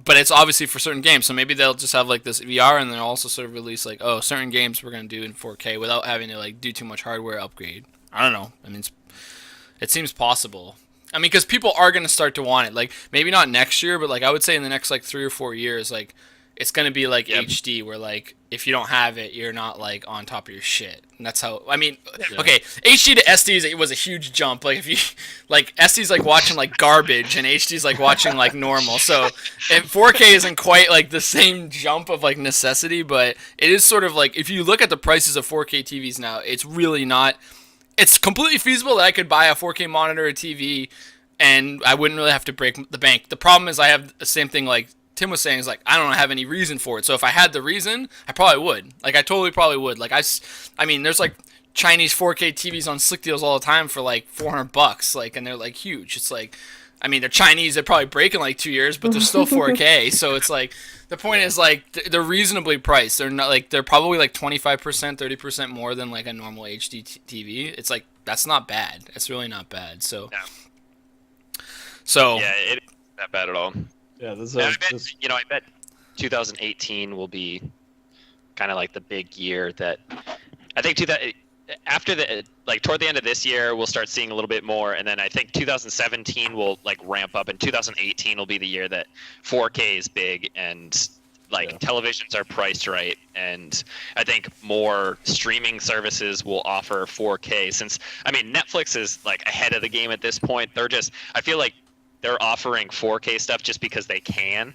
Speaker 2: but it's obviously for certain games. So maybe they'll just have like this VR, and they'll also sort of release like, oh, certain games we're gonna do in 4K without having to like do too much hardware upgrade. I don't know. I mean, it seems possible. I mean, because people are gonna start to want it. Like maybe not next year, but like I would say in the next like 3 or 4 years, like it's gonna be like HD, where like if you don't have it, you're not like on top of your shit. And that's how. I mean, okay, HD to SD was a huge jump. Like if you like SD's like watching like garbage, and HD's like watching like normal. So and 4K isn't quite like the same jump of like necessity, but it is sort of like if you look at the prices of 4K TVs now, it's really not. It's completely feasible that I could buy a 4K monitor, a TV, and I wouldn't really have to break the bank. The problem is I have the same thing like Tim was saying, is like I don't have any reason for it. So if I had the reason, I probably would. Like I totally probably would. Like I mean, there's like Chinese 4K TVs on Slick Deals all the time for like $400, like, and they're like huge. It's like, I mean, they're Chinese. They probably break in like 2 years, but they're still 4K. So it's like the point is like they're reasonably priced. They're not like they're probably like 25%, 30% more than like a normal HD TV. It's like that's not bad. It's really not bad. So,
Speaker 1: yeah, it isn't that bad at all.
Speaker 5: Yeah,
Speaker 1: I bet 2018 will be kind of like the big year that I think after toward the end of this year we'll start seeing a little bit more, and then I think 2017 will like ramp up, and 2018 will be the year that 4K is big and televisions are priced right, and I think more streaming services will offer 4K, since I mean Netflix is like ahead of the game at this point. I feel like they're offering 4K stuff just because they can,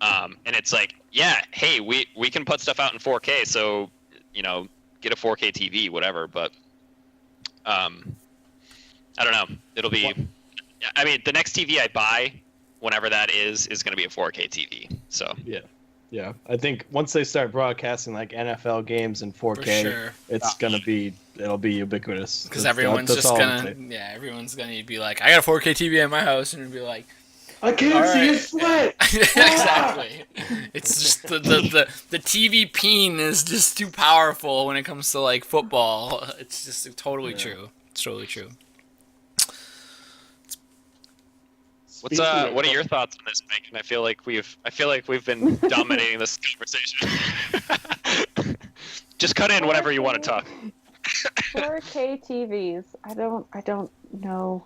Speaker 1: and it's like, yeah, hey, we can put stuff out in 4K, so get a 4K TV, whatever. But I don't know. It'll be. I mean, the next TV I buy, whenever that is going to be a 4K TV. So
Speaker 5: yeah. I think once they start broadcasting like NFL games in 4K,
Speaker 2: sure.
Speaker 5: It'll be ubiquitous.
Speaker 2: Because everyone's just everyone's gonna be like, I got a 4K TV in my house, and it'll be like,
Speaker 3: I can't see his sweat.
Speaker 2: Exactly. It's just the TV peen is just too powerful when it comes to like football. It's just totally true. It's totally true.
Speaker 1: What are your thoughts on this, Megan? I feel like we've been dominating this conversation. Just cut in whenever you want to talk.
Speaker 4: 4K TVs. I don't know.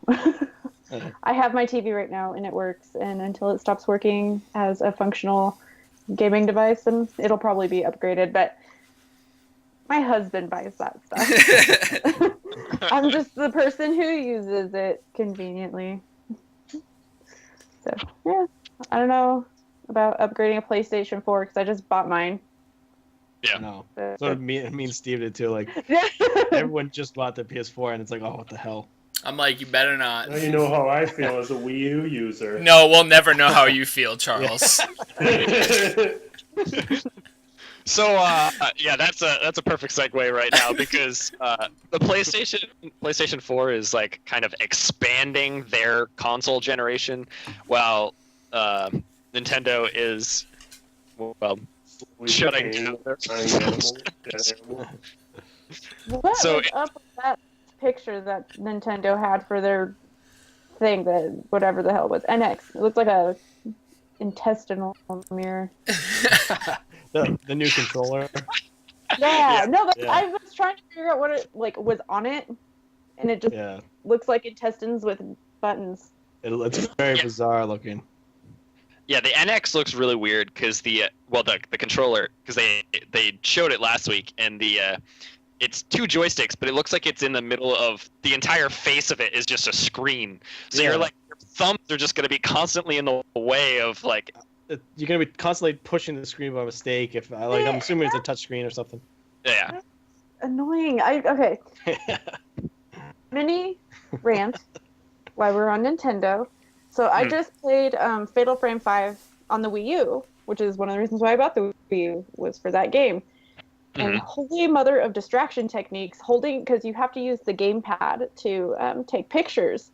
Speaker 4: I have my TV right now and it works, and until it stops working as a functional gaming device, then it'll probably be upgraded, but my husband buys that stuff. I'm just the person who uses it conveniently. So, yeah. I don't know about upgrading a PlayStation 4 because I just bought mine.
Speaker 1: Yeah.
Speaker 5: No. So me and Steve did too. Like, everyone just bought the PS4, and it's like, oh, what the hell?
Speaker 2: I'm like, you better not.
Speaker 3: Now you know how I feel as a Wii U user.
Speaker 2: No, we'll never know how you feel, Charles.
Speaker 1: So that's a perfect segue right now, because the PlayStation 4 is like kind of expanding their console generation, while Nintendo is shutting down their
Speaker 4: What was up with that picture that Nintendo had for their thing, that whatever the hell it was, NX? It looked like a intestinal mirror.
Speaker 5: The new controller.
Speaker 4: Yeah, no, but I was trying to figure out what it was on it, and it just looks like intestines with buttons.
Speaker 5: It's very bizarre looking.
Speaker 1: Yeah, the NX looks really weird because the controller, because they showed it last week, and it's two joysticks, but it looks like it's in the middle of the entire face of it is just a screen. So you're like, your thumbs are just going to be constantly in the way of like.
Speaker 5: You're gonna be constantly pushing the screen by mistake. I'm assuming it's a touch screen or something.
Speaker 1: Yeah.
Speaker 4: That's annoying. Okay. Mini rant while we're on Nintendo. So I just played Fatal Frame 5 on the Wii U, which is one of the reasons why I bought the Wii U, was for that game. Mm-hmm. And holy mother of distraction techniques, because you have to use the gamepad to take pictures.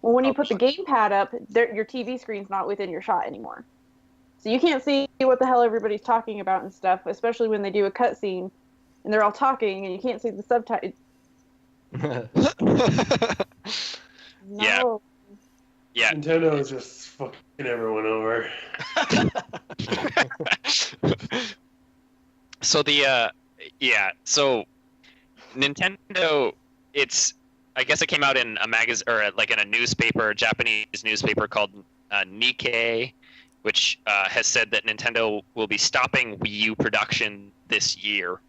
Speaker 4: Well, when you put the gamepad up, your TV screen's not within your shot anymore. So you can't see what the hell everybody's talking about and stuff, especially when they do a cutscene and they're all talking and you can't see the subtitles.
Speaker 1: Yeah. Yeah.
Speaker 3: Nintendo is just fucking everyone over.
Speaker 1: So so Nintendo, I guess it came out in a magazine or like in a newspaper, a Japanese newspaper called Nikkei, which has said that Nintendo will be stopping Wii U production this year.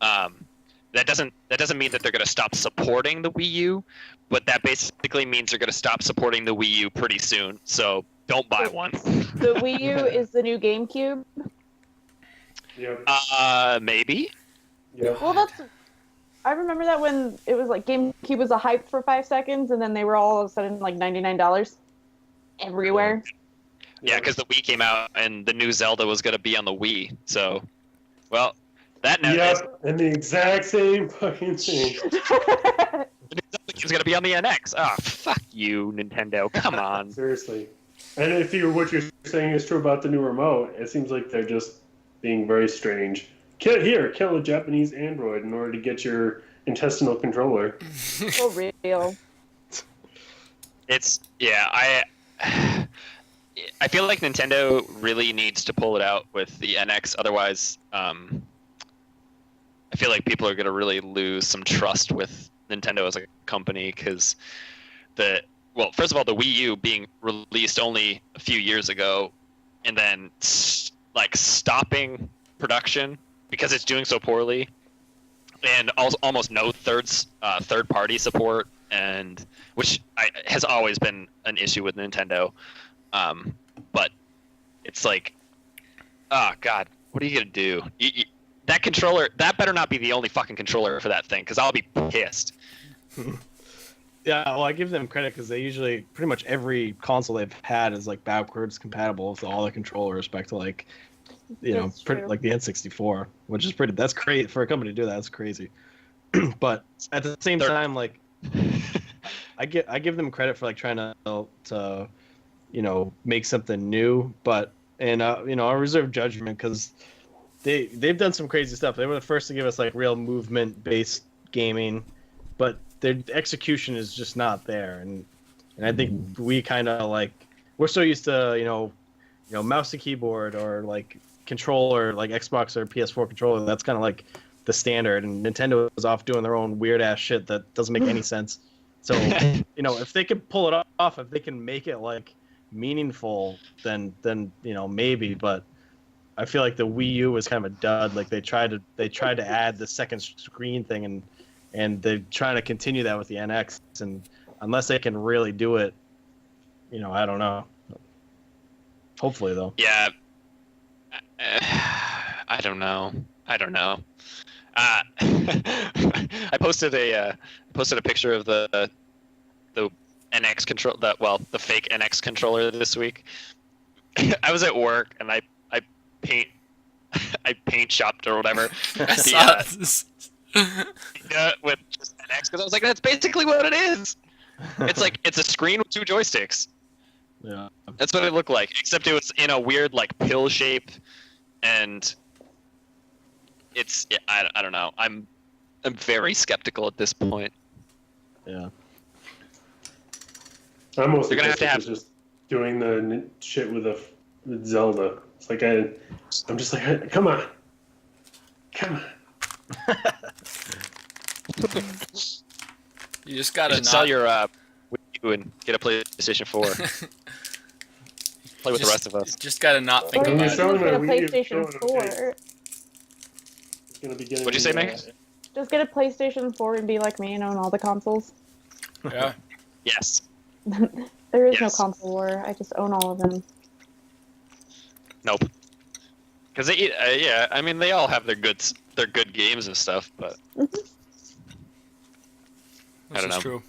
Speaker 1: That doesn't mean that they're going to stop supporting the Wii U, but that basically means they're going to stop supporting the Wii U pretty soon. So don't buy one.
Speaker 4: The Wii U is the new GameCube.
Speaker 3: Yep.
Speaker 1: Maybe.
Speaker 3: Yep.
Speaker 4: Well, I remember that when it was like GameCube was a hype for 5 seconds, and then they were all of a sudden like $99 everywhere.
Speaker 1: Yeah, because the Wii came out and the new Zelda was going to be on the Wii. So, well, that now
Speaker 3: Yep, and the exact same fucking thing.
Speaker 1: the new Zelda game's going to be on the NX. Ah, fuck you, Nintendo. Come on.
Speaker 3: Seriously. And if what you're saying is true about the new remote, it seems like they're just being very strange. Kill a Japanese Android in order to get your intestinal controller.
Speaker 4: So real.
Speaker 1: I feel like Nintendo really needs to pull it out with the NX. Otherwise, I feel like people are going to really lose some trust with Nintendo as a company because first of all, the Wii U being released only a few years ago, and then like stopping production because it's doing so poorly, and also almost no third party support, and which has always been an issue with Nintendo. But it's like, oh god, what are you gonna do? That controller, that better not be the only fucking controller for that thing, because I'll be pissed.
Speaker 5: Yeah, well, I give them credit because they usually, pretty much every console they've had is like backwards compatible with all the controllers back to like, like the N64, which is that's crazy for a company to do that. That's crazy. But at the same time, like, I give them credit for like trying to make something new, but I reserve judgment because they've done some crazy stuff. They were the first to give us like real movement based gaming, but their execution is just not there, and I think we kind of like, we're so used to mouse and keyboard or like controller, like Xbox or PS4 controller. That's kind of like the standard, and Nintendo is off doing their own weird ass shit that doesn't make any sense. So if they can pull it off, if they can make it like meaningful, then maybe. But I feel like the Wii U was kind of a dud. Like they tried to add the second screen thing, and they're trying to continue that with the NX, and unless they can really do it, I don't know. Hopefully though.
Speaker 1: Yeah. I don't know. I posted a picture of the NX control, the fake NX controller this week. I was at work and I paint shopped or whatever.
Speaker 2: I saw this.
Speaker 1: With just NX, because I was like, that's basically what it is. It's a screen with 2 joysticks.
Speaker 5: Yeah.
Speaker 1: That's what it looked like, except it was in a weird like pill shape, and I don't know. I'm very skeptical at this point.
Speaker 5: Yeah.
Speaker 3: I'm mostly
Speaker 1: They're gonna have to
Speaker 3: just doing the shit with Zelda. It's like I'm just like, come on.
Speaker 2: You just gotta not
Speaker 1: sell your Wii U and get a PlayStation 4. Play with the rest of us.
Speaker 2: Just gotta not think
Speaker 3: Well,
Speaker 2: about
Speaker 3: you're
Speaker 2: it.
Speaker 3: selling
Speaker 4: Just get a
Speaker 3: my Wii U,
Speaker 4: PlayStation
Speaker 3: showing
Speaker 4: 4.
Speaker 3: okay. It's gonna be getting.
Speaker 1: What'd you say, Megan?
Speaker 4: Just get a PlayStation 4 and be like me and own all the consoles.
Speaker 2: Yeah.
Speaker 1: Yes.
Speaker 4: There is no
Speaker 1: Yes.
Speaker 4: console war. I just own all of them.
Speaker 1: Nope. Because I mean, they all have their good games and stuff, but I don't know.
Speaker 2: True.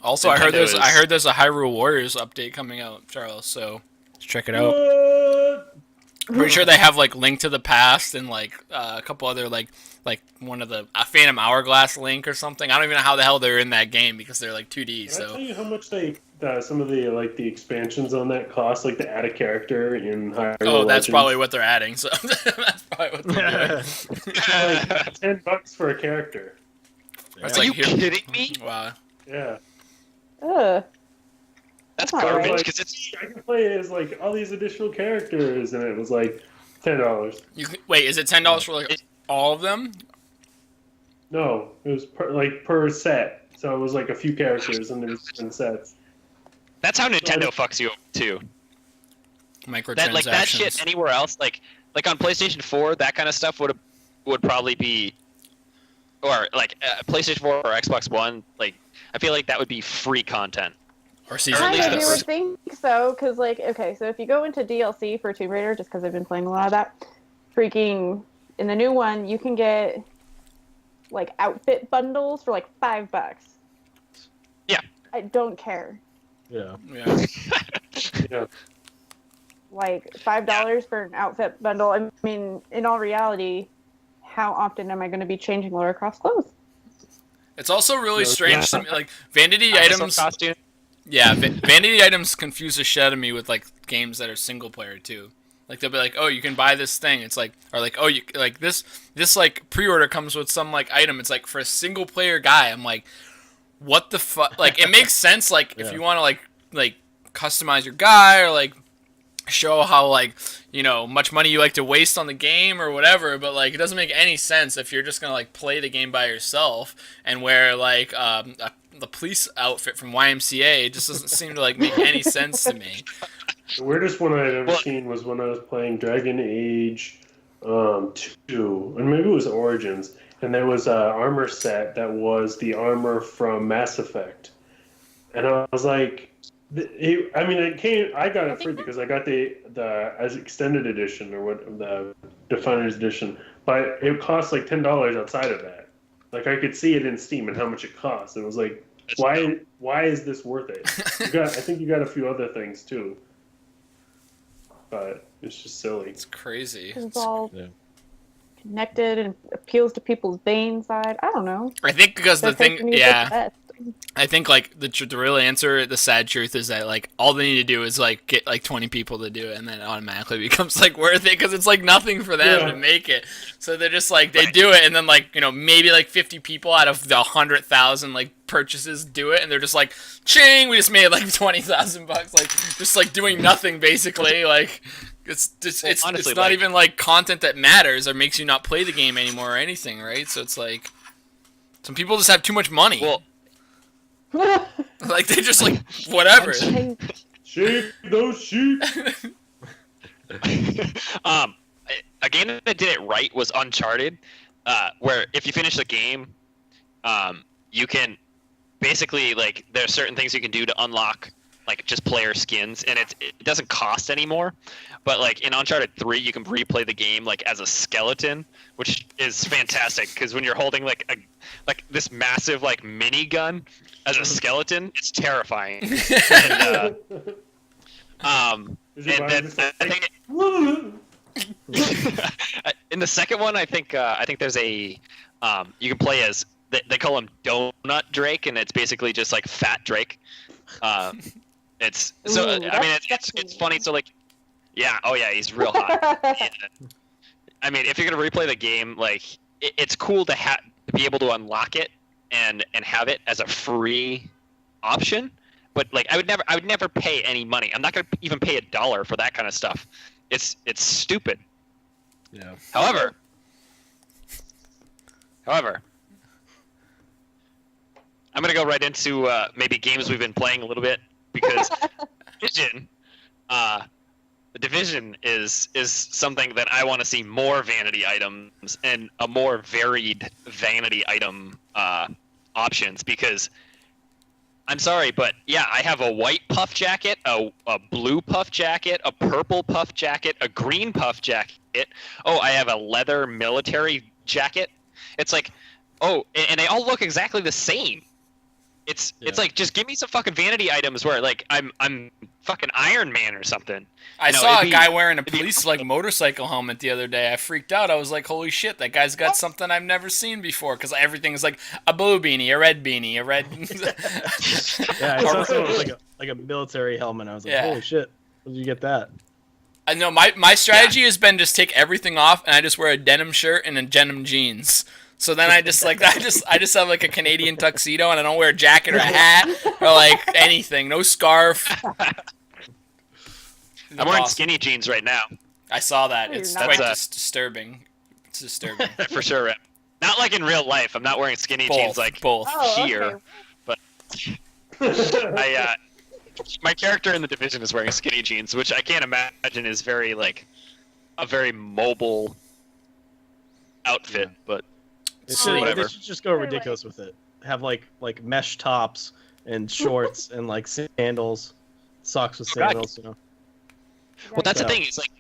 Speaker 2: Also,
Speaker 1: Nintendo
Speaker 2: I heard there's a Hyrule Warriors update coming out, Charles. So let's check it out.
Speaker 3: What?
Speaker 2: Pretty sure they have like Link to the Past and like a couple other like one of the Phantom Hourglass Link or something. I don't even know how the hell they're in that game because they're like 2D.
Speaker 3: Can I tell
Speaker 2: So
Speaker 3: you how much some of the expansions on that cost, like to add a character in Hyrule
Speaker 2: that's
Speaker 3: Legends?
Speaker 2: probably what they're adding. So that's probably what they're doing.
Speaker 3: Like $10 for a character.
Speaker 2: That's
Speaker 1: Are
Speaker 2: like
Speaker 1: you
Speaker 2: here-
Speaker 1: kidding me?
Speaker 2: Wow.
Speaker 3: Yeah.
Speaker 4: Ugh.
Speaker 1: That's
Speaker 4: not
Speaker 1: garbage
Speaker 4: right.
Speaker 1: because it's
Speaker 3: I can play as like all these additional characters, and it was like $10.
Speaker 2: Wait, is it $10 for like all of them?
Speaker 3: No, it was per set, so it was like a few characters, and there was different sets.
Speaker 1: that's how Nintendo fucks you up too.
Speaker 2: Microtransactions.
Speaker 1: That shit anywhere else, like on PlayStation 4, that kind of stuff would probably be, or like PlayStation 4 or Xbox One, like I feel like that would be free content.
Speaker 2: Or season
Speaker 1: Or at least
Speaker 4: Kind of, you
Speaker 1: that's-
Speaker 4: would think so, because like, okay, so if you go into DLC for Tomb Raider, just because I've been playing a lot of that, freaking in the new one, you can get like outfit bundles for like $5.
Speaker 1: Yeah.
Speaker 4: I don't care.
Speaker 5: Yeah.
Speaker 2: Yeah.
Speaker 3: Yeah.
Speaker 4: Like $5 for an outfit bundle. I mean, in all reality, how often am I going to be changing Lara Croft's clothes?
Speaker 2: It's also really
Speaker 3: No,
Speaker 2: strange to me, like vanity
Speaker 1: Dinosaur
Speaker 2: items.
Speaker 1: costume.
Speaker 2: Yeah, vanity items confuse the shit out of me with like games that are single player too. Like they'll be like, oh, you can buy this thing. It's like, or like, oh, you like this like pre-order comes with some like item. It's like for a single player guy. I'm like, what the fuck? Like it makes sense. Like if
Speaker 5: Yeah.
Speaker 2: you want to like customize your guy or like show how like much money you like to waste on the game or whatever. But like it doesn't make any sense if you're just gonna like play the game by yourself and wear like the police outfit from YMCA. It just doesn't seem to like make any sense to me.
Speaker 3: The weirdest one I'd ever
Speaker 1: Well-
Speaker 3: seen was when I was playing Dragon Age 2, and maybe it was Origins, and there was an armor set that was the armor from Mass Effect, and I was like, I got it free because I got the as extended edition or what the Definer's edition, but it cost like $10 outside of that. Like I could see it in Steam and how much it cost. It was like, why is this worth it? I think you got a few other things too, but it's just silly.
Speaker 2: It's crazy.
Speaker 4: 'Cause it's all
Speaker 5: Yeah.
Speaker 4: connected and appeals to people's vein side. I don't know.
Speaker 2: I think because the
Speaker 4: They're
Speaker 2: thing,
Speaker 4: taking you
Speaker 2: yeah.
Speaker 4: the best.
Speaker 2: I think like the real answer, the sad truth is that like all they need to do is like get like 20 people to do it, and then it automatically becomes like worth it because it's like nothing for them
Speaker 3: Yeah.
Speaker 2: to make it. So they're just like they do it, and then like maybe like 50 people out of the 100,000 like purchases do it, and they're just like, ching, we just made like $20,000, like just like doing nothing basically. Like it's just, it's
Speaker 1: honestly,
Speaker 2: not
Speaker 1: like-
Speaker 2: even like content that matters or makes you not play the game anymore or anything, right? So it's like some people just have too much money.
Speaker 1: Well,
Speaker 2: Like they just like whatever.
Speaker 3: Sheep, those sheep.
Speaker 1: A game that did it right was Uncharted, where if you finish the game, you can basically like there are certain things you can do to unlock like just player skins, and it doesn't cost anymore. But like in Uncharted 3, you can replay the game like as a skeleton, which is fantastic because when you're holding like this massive like mini gun as a skeleton, it's terrifying. And,
Speaker 3: Is your
Speaker 1: and
Speaker 3: body
Speaker 1: then
Speaker 3: just
Speaker 1: I
Speaker 3: like,
Speaker 1: think in the second one, I think there's a you can play as they call him Donut Drake, and it's basically just like Fat Drake. It's so
Speaker 4: Ooh,
Speaker 1: I mean
Speaker 4: that's
Speaker 1: it's funny. So like yeah, oh yeah, he's real hot. Yeah. I mean, if you're gonna replay the game, like it's cool to be able to unlock it and have it as a free option. But like I would never pay any money. I'm not gonna even pay $1 for that kind of stuff. It's stupid.
Speaker 5: Yeah.
Speaker 1: However, I'm gonna go right into maybe games we've been playing a little bit because Division, the Division is something that I want to see more vanity items and a more varied vanity item options because I'm sorry, but yeah, I have a white puff jacket, a blue puff jacket, a purple puff jacket, a green puff jacket. Oh, I have a leather military jacket. It's like, oh, and they all look exactly the same. It's like just give me some fucking vanity items where like I'm fucking Iron Man or something.
Speaker 2: I
Speaker 1: You know,
Speaker 2: saw a
Speaker 1: it'd be-
Speaker 2: guy wearing a
Speaker 1: it'd be
Speaker 2: police like motorcycle helmet the other day. I freaked out. I was like, "Holy shit, that guy's got something I've never seen before." Because everything is like a blue beanie, a red beanie, a red.
Speaker 5: Yeah, I saw someone with like a military helmet. I was like,
Speaker 2: Yeah.
Speaker 5: holy shit, where did you get that?
Speaker 2: I know my strategy has been just take everything off and I just wear a denim shirt and then denim jeans. So then I just have like a Canadian tuxedo and I don't wear a jacket or a hat or like anything. No scarf.
Speaker 1: I'm wearing skinny jeans right now.
Speaker 2: I saw that.
Speaker 4: No,
Speaker 2: It's
Speaker 4: you're
Speaker 2: quite
Speaker 4: not.
Speaker 2: disturbing. It's disturbing.
Speaker 1: For sure. Not like in real life. I'm not wearing skinny jeans like
Speaker 2: both.
Speaker 4: Oh,
Speaker 1: here.
Speaker 4: okay.
Speaker 1: But my character in the Division is wearing skinny jeans, which I can't imagine is very like a very mobile outfit. But
Speaker 5: They
Speaker 1: whatever.
Speaker 5: should just go ridiculous with it. Have like mesh tops and shorts and like sandals, socks with sandals. You know.
Speaker 1: Well, that's the
Speaker 5: Yeah.
Speaker 1: thing. It's like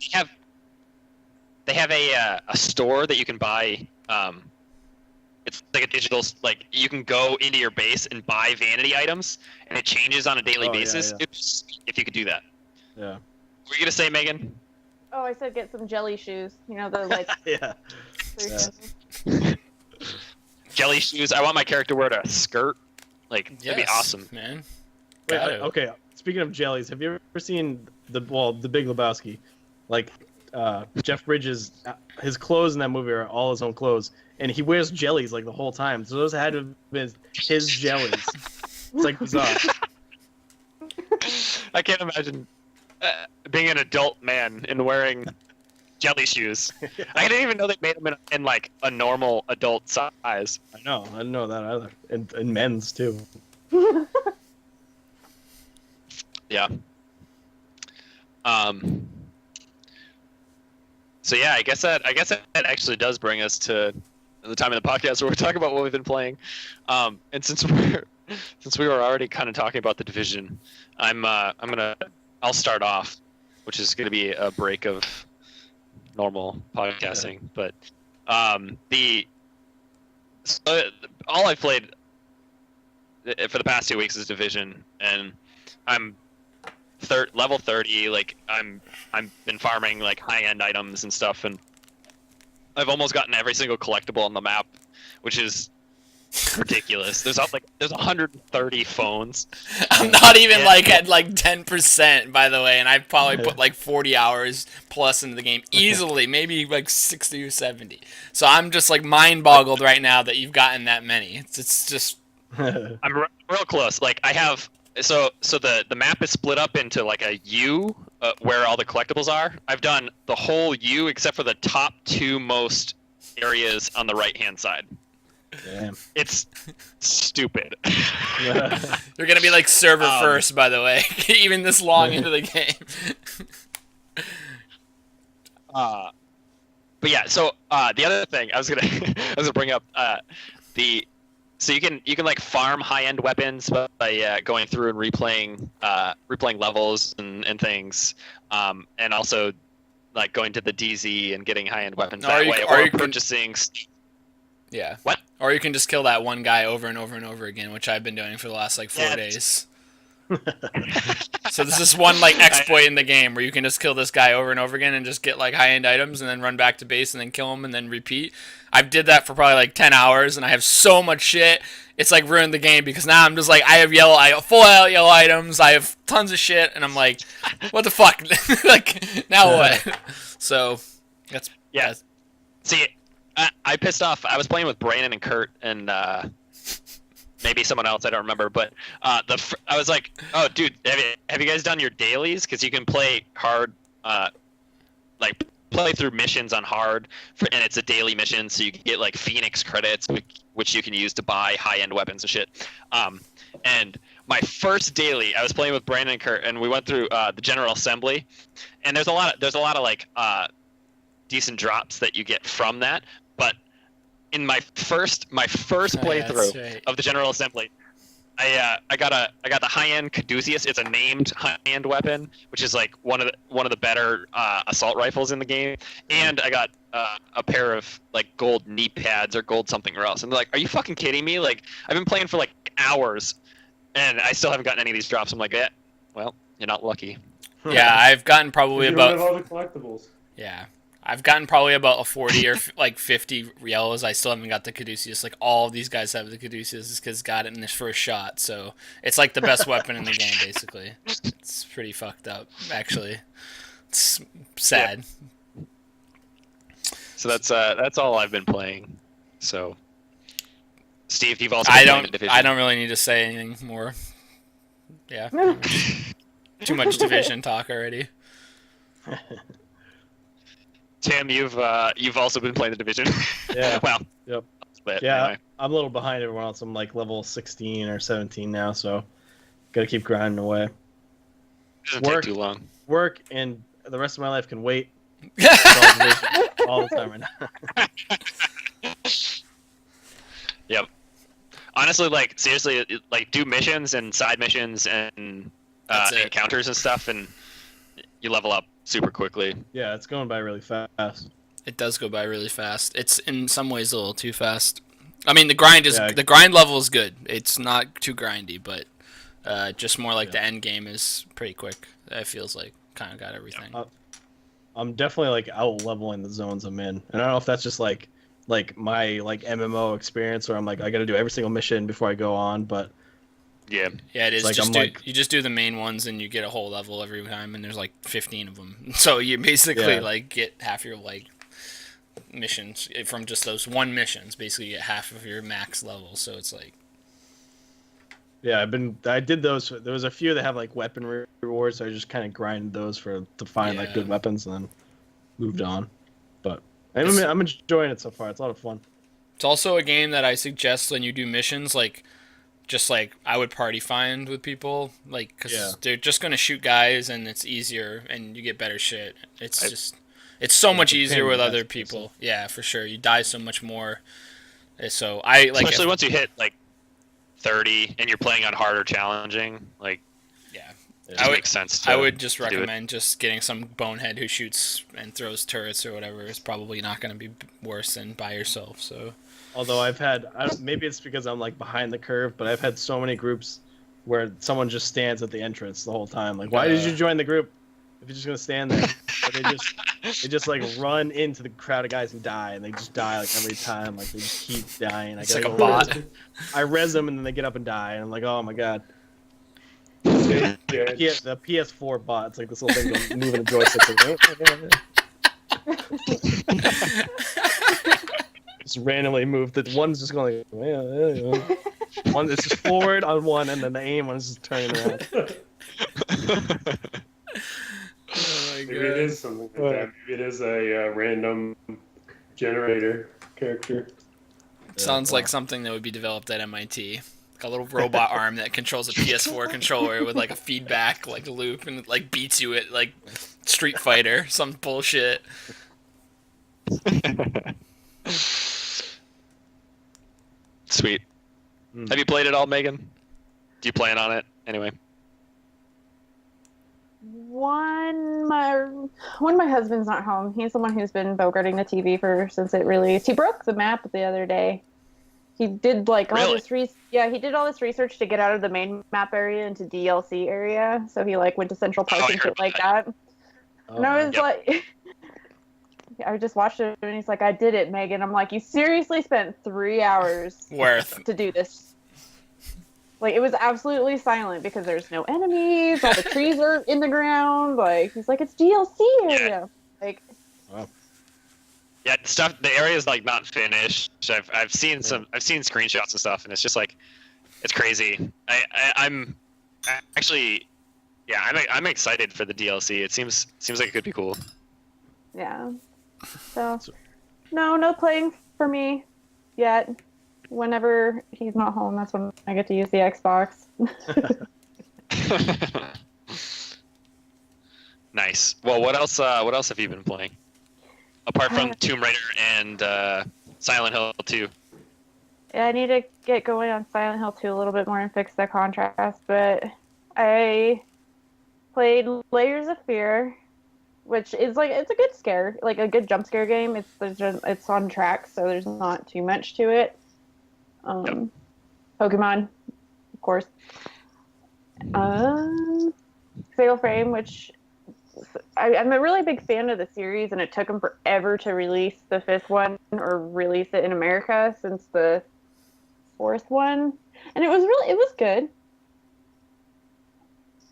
Speaker 1: they have a store that you can buy. It's like a digital, like you can go into your base and buy vanity items, and it changes on a daily basis.
Speaker 5: Yeah.
Speaker 1: If you could do that.
Speaker 5: Yeah.
Speaker 1: What were you gonna say, Megan?
Speaker 4: Oh, I said get some jelly shoes. You know, the like.
Speaker 5: Yeah.
Speaker 4: Yeah.
Speaker 1: Jelly shoes. I want my character to wear a skirt. Like that'd be awesome.
Speaker 2: man.
Speaker 5: Wait,
Speaker 2: Got it.
Speaker 5: okay. Speaking of jellies, have you ever seen the Big Lebowski? Like Jeff Bridges, his clothes in that movie are all his own clothes, and he wears jellies like the whole time. So those had to have been his jellies. It's like bizarre.
Speaker 1: I can't imagine being an adult man and wearing jelly shoes. I didn't even know they made them in like a normal adult size.
Speaker 5: I know. I didn't know that either. And men's too.
Speaker 1: Yeah. So yeah, I guess that actually does bring us to the time of the podcast where we're talking about what we've been playing. And since we were already kind of talking about the Division, I'll start off, which is gonna be a break of normal podcasting. But all I've played for the past 2 weeks is Division, and I'm level 30. Like I'm been farming like high-end items and stuff, and I've almost gotten every single collectible on the map, which is ridiculous. There's 130 phones.
Speaker 2: I'm not even like at like 10%, by the way, and I've probably put like 40 hours plus into the game easily, maybe like 60 or 70. So I'm just like mind boggled right now that you've gotten that many. It's just
Speaker 1: I'm real close. Like I have so the map is split up into like a U where all the collectibles are. I've done the whole U except for the top two most areas on the right hand side.
Speaker 5: Damn.
Speaker 1: It's stupid.
Speaker 2: you're gonna be like server first, by the way, even this long into the game.
Speaker 1: But yeah, so the other thing I was gonna bring up so you can like farm high end weapons by going through and replaying levels and things, and also like going to the DZ and getting high end weapons that way, or purchasing.
Speaker 2: Yeah.
Speaker 1: What?
Speaker 2: Or you can just kill that one guy over and over and over again, which I've been doing for the last like 4 days. So this is one like exploit in the game where you can just kill this guy over and over again and just get like high-end items and then run back to base and then kill him and then repeat. I've did that for probably like 10 hours and I have so much shit. It's like ruined the game because now I'm just like I have full yellow items. I have tons of shit and I'm like, what the fuck? Like now what? So that's
Speaker 1: See, I pissed off. I was playing with Brandon and Kurt and maybe someone else. I don't remember. But I was like, "Oh, dude, have you guys done your dailies? Because you can play hard, like play through missions on hard, and it's a daily mission, so you can get like Phoenix credits, which you can use to buy high-end weapons and shit." And my first daily, I was playing with Brandon and Kurt, and we went through the General Assembly, and there's a lot of like decent drops that you get from that. But in my first playthrough of the General Assembly, I got the high-end Caduceus. It's a named high-end weapon, which is like one of the better assault rifles in the game. And I got a pair of like gold knee pads or gold something or else. And they're like, "Are you fucking kidding me? Like I've been playing for like hours, and I still haven't gotten any of these drops." I'm like, well, you're not lucky.
Speaker 2: Yeah, I've gotten probably
Speaker 3: You
Speaker 2: about
Speaker 3: have all the collectibles.
Speaker 2: Yeah. I've gotten probably about a 40 or like 50 yellows. I still haven't got the Caduceus. Like all of these guys have the Caduceus. This kid's got it in his first shot. So it's like the best weapon in the game, basically. It's pretty fucked up, actually. It's sad.
Speaker 1: So that's all I've been playing. So Steve, you've also been playing the Division.
Speaker 2: I don't really need to say anything more. Yeah. Too much Division talk already.
Speaker 1: Tim, you've also been playing the Division.
Speaker 5: Yeah.
Speaker 1: Well.
Speaker 5: Yep.
Speaker 1: But
Speaker 5: Yeah,
Speaker 1: anyway.
Speaker 5: I'm a little behind everyone else. I'm like level 16 or 17 now, so gotta keep grinding away.
Speaker 1: It doesn't take too long.
Speaker 5: Work and the rest of my life can wait. All the time right now.
Speaker 1: Yep. Honestly, like seriously, like do missions and side missions and encounters and stuff, and you level up super quickly.
Speaker 5: Yeah, it's going by really fast.
Speaker 2: It does go by really fast. It's in some ways a little too fast. I mean, the grind level is good. It's not too grindy, but just more like the end game is pretty quick. It feels like kind of got everything.
Speaker 5: I'm definitely like out leveling the zones I'm in, and I don't know if that's just like my like MMO experience, or I'm like I got to do every single mission before I go on, but
Speaker 2: yeah, it is.
Speaker 5: Like,
Speaker 2: You just do the main ones, and you get a whole level every time, and there's like 15 of them. So you basically like get half your like missions from just those one missions. Basically, you get half of your max level. So it's like.
Speaker 5: Yeah, I did those. There was a few that have like weapon rewards, so I just kind of grinded those to find like good weapons, and then moved on. But I'm enjoying it so far. It's a lot of fun.
Speaker 2: It's also a game that I suggest when you do missions, like just like I would party find with people, like because they're just gonna shoot guys, and it's easier, and you get better shit. It's so much easier with other people. Yeah, for sure. You die so much more. So I like
Speaker 1: especially once you hit like 30 and you're playing on hard or challenging, like it makes sense.
Speaker 2: I would just recommend just getting some bonehead who shoots and throws turrets or whatever. Is probably not going to be worse than by yourself. So,
Speaker 5: although I've had maybe it's because I'm like behind the curve, but I've had so many groups where someone just stands at the entrance the whole time. Like, why did you join the group if you're just gonna stand there? But they just like run into the crowd of guys and die, and they just die like every time. Like they just keep dying.
Speaker 2: It's like a bot.
Speaker 5: I res them and then they get up and die, and I'm like, oh my god. The PS4 bot. It's like this little thing going, moving the joystick. Just randomly move. The one's just going like, one is just forward on one, and then the aim one is just turning around.
Speaker 3: Maybe it is something like that. Maybe it is a random generator character.
Speaker 2: Sounds like something that would be developed at MIT. Like a little robot arm that controls a PS4 controller with like a feedback like loop and like beats you at like Street Fighter, some bullshit.
Speaker 1: Sweet. Have you played it all, Megan? Do you plan on it anyway?
Speaker 4: When my husband's not home, he's the one who's been bogarting the TV since it released. He broke the map the other day. He did like all this he did all this research to get out of the main map area into DLC area. So he like went to Central Park and shit like that. And I was like, I just watched it and he's like, I did it, Megan. I'm like, you seriously spent 3 hours
Speaker 2: worth
Speaker 4: to do this? Like, it was absolutely silent because there's no enemies. All the trees are in the ground. Like, he's like, it's DLC area. Like,
Speaker 5: wow.
Speaker 1: Yeah, stuff. The area is like not finished. I've seen screenshots and stuff, and it's just like, it's crazy. I'm actually, I'm excited for the DLC. It seems like it could be cool.
Speaker 4: Yeah. So, no playing for me yet. Whenever he's not home, that's when I get to use the Xbox.
Speaker 1: Nice. Well, what else have you been playing? Apart from Tomb Raider and Silent Hill 2.
Speaker 4: Yeah, I need to get going on Silent Hill 2 a little bit more and fix the contrast, but I played Layers of Fear, which is like, it's a good scare, like a good jump scare game. It's on track, so there's not too much to it. Pokemon, of course. Fatal Frame, which I'm a really big fan of the series, and it took them forever to release the 5th one or release it in America since the 4th one, and it was good.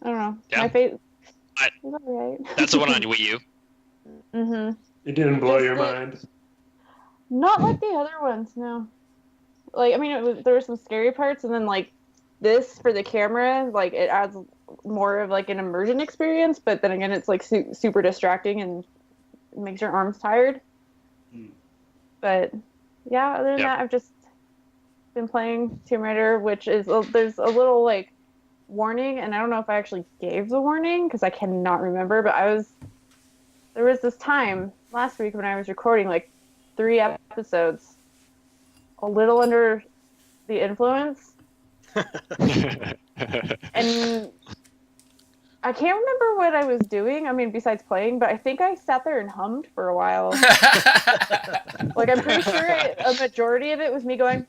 Speaker 4: I don't know.
Speaker 1: Yeah.
Speaker 4: My favorite. Right.
Speaker 1: That's the one on Wii U.
Speaker 4: Mhm.
Speaker 3: It didn't blow your mind.
Speaker 4: Not like the other ones, no. like, I mean, there were some scary parts, and then like this for the camera, like it adds more of like an immersion experience. But then again, it's like super distracting and makes your arms tired. But yeah, other than that, I've just been playing Tomb Raider, which is there's a little like warning, and I don't know if I actually gave the warning because I cannot remember. But there was this time last week when I was recording like 3 episodes, a little under the influence, and I can't remember what I was doing. I mean, besides playing, but I think I sat there and hummed for a while. Like, I'm pretty sure a majority of it was me going,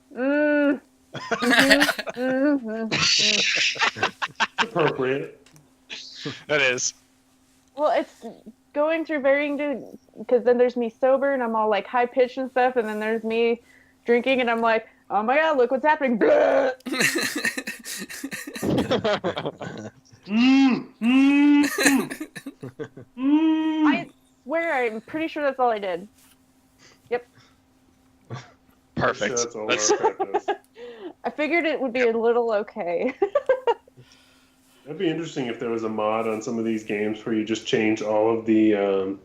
Speaker 3: Appropriate.
Speaker 1: That is.
Speaker 4: Well, it's going through varying, because then there's me sober and I'm all like high pitched and stuff, and then there's me drinking and I'm like, oh my god, look what's happening. I swear, I'm pretty sure that's all I did. Yep.
Speaker 1: Perfect.
Speaker 3: That's all
Speaker 1: That's-
Speaker 3: our practice.
Speaker 4: I figured it would be a little okay.
Speaker 3: That'd be interesting if there was a mod on some of these games where you just change all of the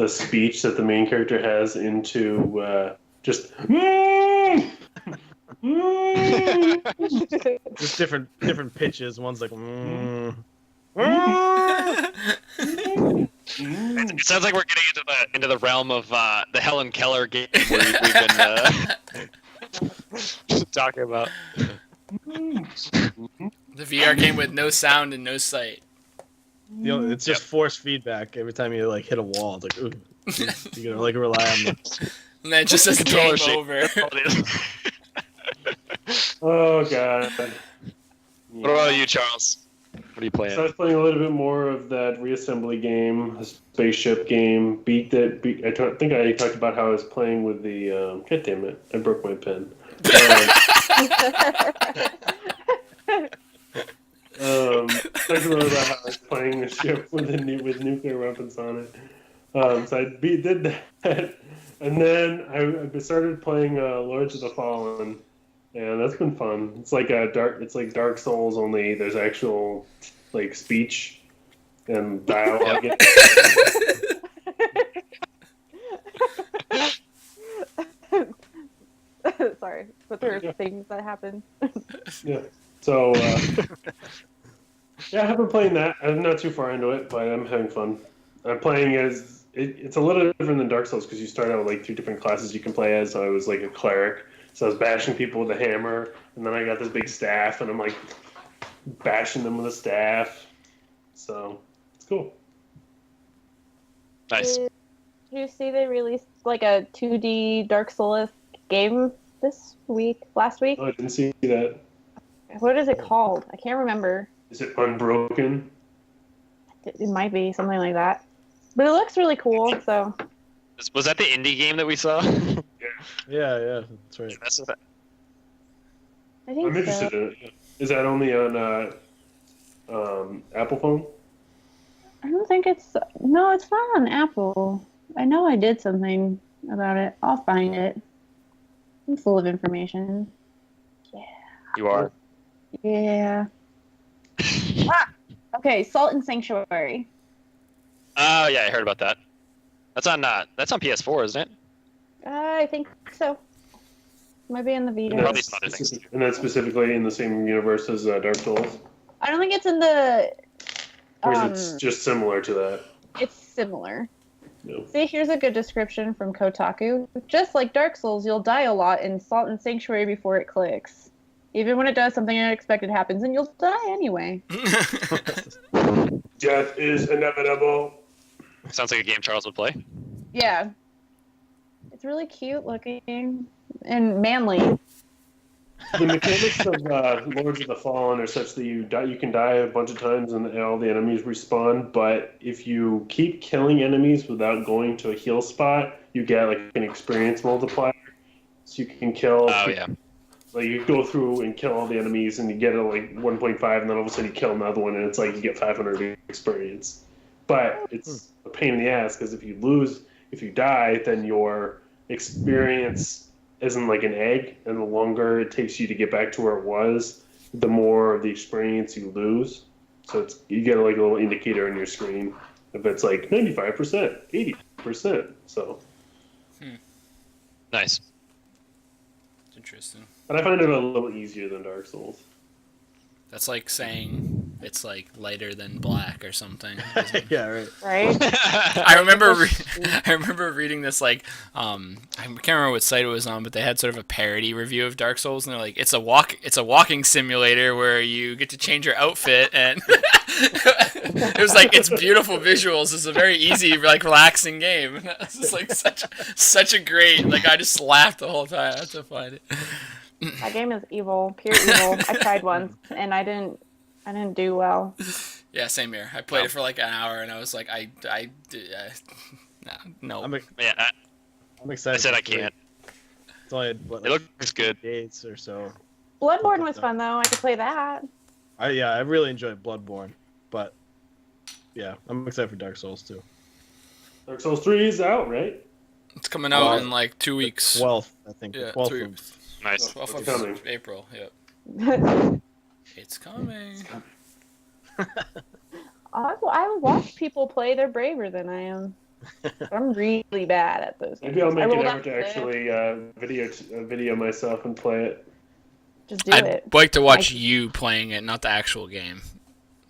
Speaker 3: speech that the main character has into just.
Speaker 5: Just different pitches. One's like.
Speaker 1: It sounds like we're getting into the realm of the Helen Keller game where we've been talking about.
Speaker 2: The VR game with no sound and no sight.
Speaker 5: It's just force feedback every time you like hit a wall. It's like, ooh, you gotta like rely on the.
Speaker 2: And then it just says
Speaker 1: Controller
Speaker 2: game
Speaker 1: shake.
Speaker 2: over.
Speaker 1: That's all it is.
Speaker 3: Oh god.
Speaker 1: What about you, Charles? What are you playing?
Speaker 3: So I was playing a little bit more of that reassembly game, a spaceship game. I think I talked about how I was playing with the. God damn it! I broke my pen. Talked about how I was playing a ship with nuclear weapons on it. So I did that, and then I started playing Lords of the Fallen. Yeah, that's been fun. It's like Dark Souls, only there's actual like speech and dialogue.
Speaker 4: Sorry, but there are things that happen.
Speaker 3: Yeah. So yeah, I have been playing that. I'm not too far into it, but I'm having fun. I'm playing as it's a little different than Dark Souls because you start out with like 3 different classes you can play as. So I was like a cleric. So I was bashing people with a hammer, and then I got this big staff, and I'm like bashing them with a staff. So it's cool.
Speaker 1: Nice.
Speaker 4: Did you see they released like a 2D Dark Souls game last week?
Speaker 3: Oh, I didn't see that.
Speaker 4: What is it called? I can't remember.
Speaker 3: Is it Unbroken?
Speaker 4: It might be something like that. But it looks really cool, so.
Speaker 1: Was that the indie game that we saw?
Speaker 5: Yeah, that's right.
Speaker 1: That's what
Speaker 4: I think
Speaker 3: I'm interested
Speaker 4: so.
Speaker 3: in it. Is that only on Apple phone?
Speaker 4: I don't think it's. No, it's not on Apple. I know I did something about it. I'll find it. I'm full of information.
Speaker 1: you are.
Speaker 4: Yeah. Okay, Salt and Sanctuary.
Speaker 1: Oh yeah, I heard about that. That's on PS4, isn't it?
Speaker 4: I think so. Might be in the Vita.
Speaker 1: Probably some other things.
Speaker 3: And that's specifically in the same universe as Dark Souls?
Speaker 4: I don't think it's in the.
Speaker 3: Or is it just similar to that?
Speaker 4: It's similar.
Speaker 3: No.
Speaker 4: See, here's a good description from Kotaku. Just like Dark Souls, you'll die a lot in Salt and Sanctuary before it clicks. Even when it does, something unexpected happens, and you'll die anyway.
Speaker 3: Death is inevitable.
Speaker 1: Sounds like a game Charles would play.
Speaker 4: Yeah. It's really cute looking and manly.
Speaker 3: The mechanics of Lords of the Fallen are such that you can die a bunch of times and all the enemies respawn, but if you keep killing enemies without going to a heal spot, you get like an experience multiplier. So you can kill...
Speaker 1: Oh yeah.
Speaker 3: Like you go through and kill all the enemies and you get a like 1.5 and then all of a sudden you kill another one and it's like you get 500 experience. But it's a pain in the ass because if you die, then your experience as in like an egg, and the longer it takes you to get back to where it was, the more of the experience you lose. So you get like a little indicator on your screen if it's like 95%, 80%. So
Speaker 1: Nice.
Speaker 2: It's interesting.
Speaker 3: but I find it a little easier than Dark Souls.
Speaker 2: That's like saying it's like lighter than black or something.
Speaker 5: Yeah, right.
Speaker 4: Right?
Speaker 2: I remember reading this like I can't remember what site it was on, but they had sort of a parody review of Dark Souls, and they're like, it's a walking simulator where you get to change your outfit, and it was like it's beautiful visuals. It's a very easy, like relaxing game. And it's just like such a great, like I just laughed the whole time. I had to find it.
Speaker 4: That game is evil, pure evil. I tried once and I didn't do well.
Speaker 2: Yeah, same here. I played it for like an hour, and I was like, no.
Speaker 5: I'm excited.
Speaker 1: I said I can't.
Speaker 5: It's only what,
Speaker 1: It
Speaker 5: like
Speaker 1: looks good.
Speaker 5: days or so.
Speaker 4: Bloodborne was fun though. I could play that.
Speaker 5: I really enjoyed Bloodborne, but yeah, I'm excited for Dark Souls too.
Speaker 3: Dark Souls 3 is out, right?
Speaker 2: It's coming out in like 2 weeks.
Speaker 5: 12th, I think.
Speaker 2: Yeah,
Speaker 5: 12th
Speaker 2: 2
Speaker 5: of-
Speaker 2: weeks.
Speaker 1: Nice.
Speaker 2: 12th
Speaker 3: It's coming.
Speaker 2: of April. Yep. It's coming.
Speaker 4: I watch people play. They're braver than I am. I'm really bad at those games.
Speaker 3: Maybe I'll make
Speaker 4: I
Speaker 3: an
Speaker 4: rolled
Speaker 3: effort
Speaker 4: up
Speaker 3: to
Speaker 4: today.
Speaker 3: actually video myself and play it.
Speaker 4: Just do
Speaker 2: I'd
Speaker 4: it.
Speaker 2: like to watch you playing it, not the actual game.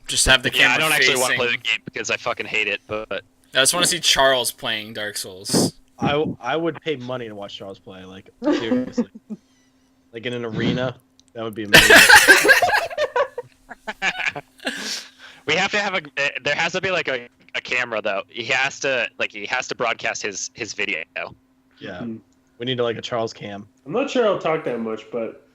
Speaker 2: Just have the camera
Speaker 1: Yeah, I don't actually want to
Speaker 2: facing-
Speaker 1: play the game because I fucking hate it, but
Speaker 2: I just want to see Charles playing Dark Souls.
Speaker 5: I would pay money to watch Charles play, like seriously. Like in an arena, that would be amazing.
Speaker 1: we have to have there has to be like a camera though. He has to broadcast his video.
Speaker 5: Yeah, we need like a Charles cam.
Speaker 3: I'm not sure I'll talk that much, but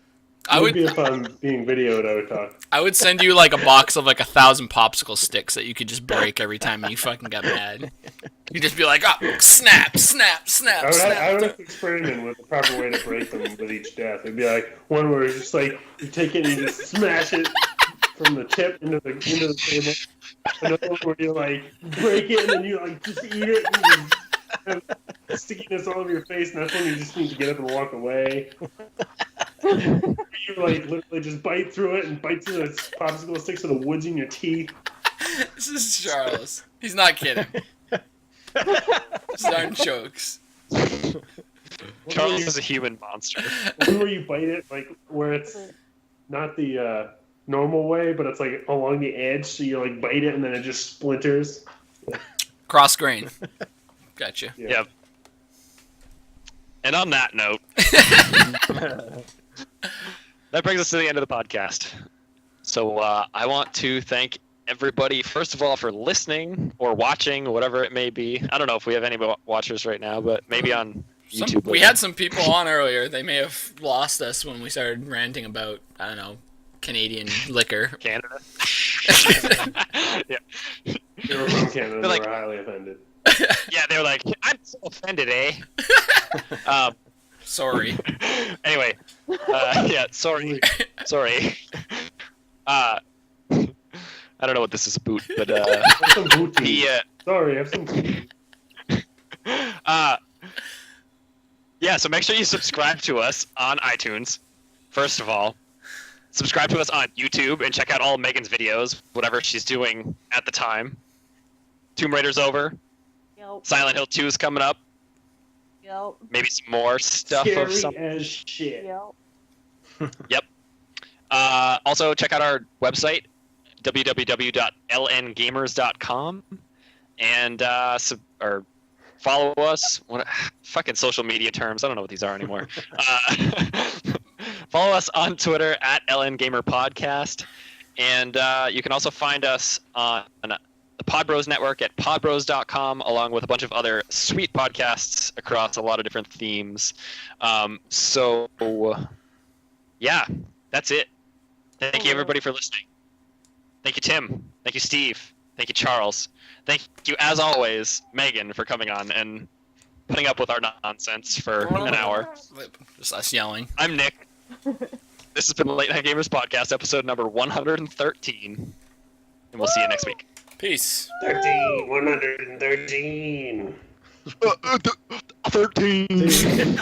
Speaker 2: I would
Speaker 3: be if I'm being videoed, I would talk.
Speaker 2: I would send you like a box of like 1,000 popsicle sticks that you could just break every time you fucking got mad. You'd just be like, oh, snap, snap, snap,
Speaker 3: I
Speaker 2: snap.
Speaker 3: would have to experiment with the proper way to break them with each death. It'd be like one where it's just like you take it and you just smash it from the tip into the table. Another one where you like break it and then you like just eat it and you have stickiness all over your face, and that's when you just need to get up and walk away. You like literally just bite through it and bite through the popsicle sticks to the woods in your teeth.
Speaker 2: This is Charles. He's not kidding. Darn jokes.
Speaker 1: Charles is a human monster.
Speaker 3: One where you bite it like where it's not the normal way, but it's like along the edge, so you like bite it and then it just splinters.
Speaker 2: Cross grain. Gotcha.
Speaker 3: Yeah.
Speaker 1: Yep. And on that note, that brings us to the end of the podcast. So I want to thank everybody, first of all, for listening or watching, whatever it may be. I don't know if we have any watchers right now, but maybe on YouTube.
Speaker 2: We had some people on earlier. They may have lost us when we started ranting about, I don't know, Canadian liquor.
Speaker 1: Canada. Yeah.
Speaker 3: They were from Canada and
Speaker 1: Like-
Speaker 3: they were highly offended.
Speaker 1: Yeah, they were like, I'm so offended, eh?
Speaker 2: Sorry.
Speaker 1: Anyway, yeah, sorry. I don't know what this is about, but
Speaker 3: Have some booty.
Speaker 1: the
Speaker 3: Sorry, have some booty.
Speaker 1: yeah, so make sure you subscribe to us on iTunes. First of all, subscribe to us on YouTube and check out all Megan's videos, whatever she's doing at the time. Tomb Raider's over.
Speaker 4: Yep.
Speaker 1: Silent Hill 2 is coming up.
Speaker 4: Yep.
Speaker 1: Maybe some more stuff of
Speaker 3: Scary
Speaker 1: some.
Speaker 3: as shit.
Speaker 4: Yep.
Speaker 1: Also, check out our website, www.lngamers.com, and or follow us. Fucking social media terms. I don't know what these are anymore. Follow us on Twitter at LNGamerPodcast, and you can also find us on the Podbros Network at podbros.com, along with a bunch of other sweet podcasts across a lot of different themes. So, yeah, that's it. Thank you, everybody, for listening. Thank you, Tim. Thank you, Steve. Thank you, Charles. Thank you, as always, Megan, for coming on and putting up with our nonsense for an hour.
Speaker 2: Just us yelling.
Speaker 1: I'm Nick. This has been the Late Night Gamers Podcast, episode number 113. And we'll see you next week.
Speaker 2: Peace.
Speaker 3: 113.
Speaker 1: 13.